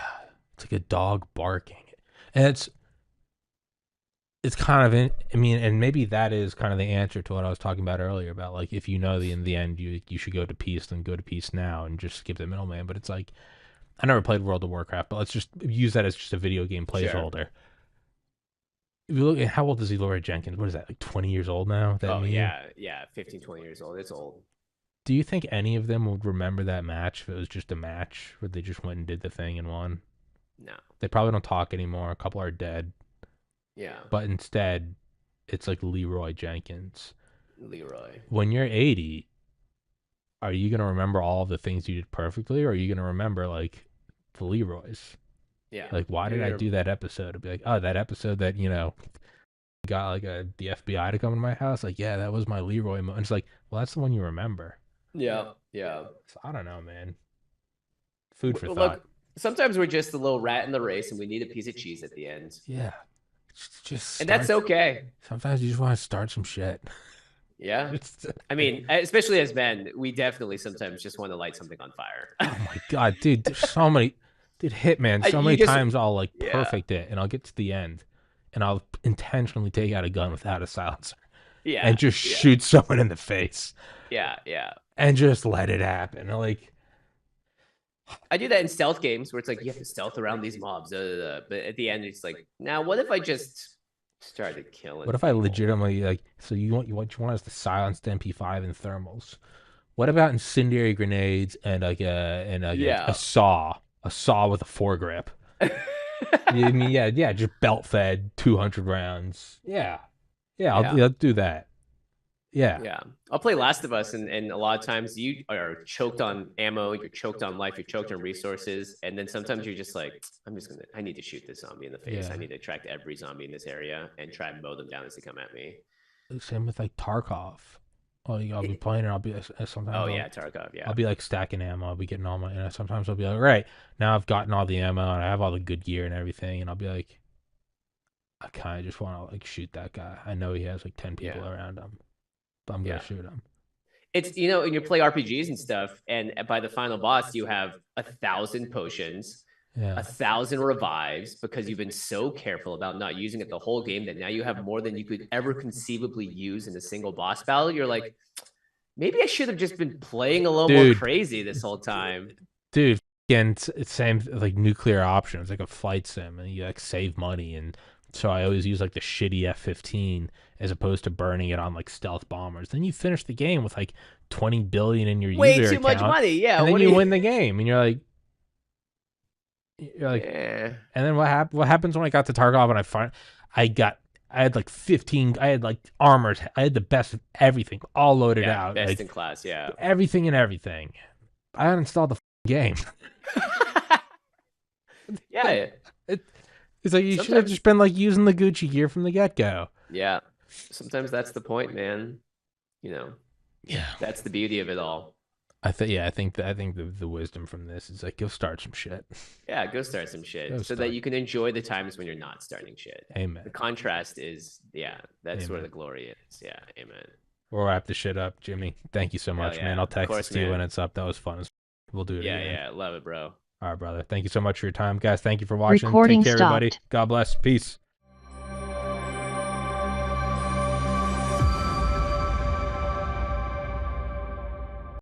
Speaker 1: It's like a dog barking. And it's kind of and maybe that is kind of the answer to what I was talking about earlier about like, if you know in the end you should go to peace, then go to peace now and just skip the middleman. But it's like, I never played World of Warcraft, but let's just use that as just a video game placeholder. Sure. If you look at how old is Leroy Jenkins? What is that, like 20 years old now?
Speaker 2: 15, 20 years old. It's old.
Speaker 1: Do you think any of them would remember that match if it was just a match where they just went and did the thing and won?
Speaker 2: No.
Speaker 1: They probably don't talk anymore. A couple are dead.
Speaker 2: Yeah.
Speaker 1: But instead, it's like Leroy Jenkins.
Speaker 2: Leroy.
Speaker 1: When you're 80, are you going to remember all of the things you did perfectly, or are you going to remember, like, the Leroys?
Speaker 2: Yeah.
Speaker 1: Like, why did I do that episode? To be like, oh, that episode that, got, like, the FBI to come to my house? Like, yeah, that was my Leroy moment. It's like, well, that's the one you remember.
Speaker 2: Yeah.
Speaker 1: So, I don't know, man. Food for thought.
Speaker 2: Look, sometimes we're just a little rat in the race, and we need a piece of cheese at the end.
Speaker 1: Yeah.
Speaker 2: And that's okay.
Speaker 1: Sometimes you just want to start some shit.
Speaker 2: Yeah. I mean, especially as men, we definitely sometimes just want to light something on fire.
Speaker 1: Oh my God, dude. There's so many. Dude, Hitman, so many times I'll like perfect it and I'll get to the end and I'll intentionally take out a gun without a silencer.
Speaker 2: Yeah.
Speaker 1: And just shoot someone in the face.
Speaker 2: Yeah.
Speaker 1: And just let it happen.
Speaker 2: I do that in stealth games where it's like you have to stealth around these mobs, but at the end it's like, now what if I just started killing?
Speaker 1: What if I legitimately so what you want us to silence the MP5 and thermals? What about incendiary grenades and a saw with a foregrip? I mean, yeah, just belt fed 200 rounds. Yeah, I'll do that. Yeah,
Speaker 2: Yeah. I'll play Last of Us, and a lot of times you are choked on ammo, you're choked on life, you're choked on resources, and then sometimes you're just like, I need to shoot this zombie in the face.
Speaker 1: Yeah.
Speaker 2: I need to attract every zombie in this area and try and mow them down as they come at me.
Speaker 1: same with like Tarkov. I'll be playing and I'll be sometimes
Speaker 2: Oh yeah, Tarkov, yeah.
Speaker 1: I'll be like stacking ammo. I'll be getting all my. Sometimes I'll be like, right now I've gotten all the ammo and I have all the good gear and everything, and I'll be like, I kind of just want to like shoot that guy. I know he has like 10 people around him, but I'm gonna shoot him.
Speaker 2: It's and you play RPGs and stuff, and by the final boss, you have 1,000 potions, 1,000 revives because you've been so careful about not using it the whole game that now you have more than you could ever conceivably use in a single boss battle. You're like, maybe I should have just been playing a little more crazy this whole time.
Speaker 1: Dude, again, it's same like nuclear options, like a flight sim, and you like save money, and so I always use like the shitty F-15 as opposed to burning it on like stealth bombers. Then you finish the game with like 20 billion in your
Speaker 2: way
Speaker 1: user
Speaker 2: too much
Speaker 1: account,
Speaker 2: money, yeah.
Speaker 1: And then you win the game, and you're like,
Speaker 2: yeah.
Speaker 1: And then what happens when I got to Tarkov and I had like 15, I had like armors, I had the best of everything, all loaded out,
Speaker 2: best
Speaker 1: like,
Speaker 2: in class, yeah.
Speaker 1: everything and everything. I uninstalled the game.
Speaker 2: Yeah.
Speaker 1: It's like you should have just been like using the Gucci gear from the get go.
Speaker 2: Yeah. Sometimes that's the point, man.
Speaker 1: Yeah.
Speaker 2: That's the beauty of it all.
Speaker 1: I think the wisdom from this is like go start some shit.
Speaker 2: Yeah, go start some shit that you can enjoy the times when you're not starting shit.
Speaker 1: Amen.
Speaker 2: The contrast is that's where the glory is. Yeah, amen.
Speaker 1: We'll wrap the shit up, Jimmy. Thank you so much, man. I'll text you when it's up. That was fun. We'll do it again.
Speaker 2: Yeah, love it, bro.
Speaker 1: All right, brother. Thank you so much for your time, guys. Thank you for watching.
Speaker 5: Recording
Speaker 1: Take care, everybody.
Speaker 5: stopped.
Speaker 1: God bless. Peace.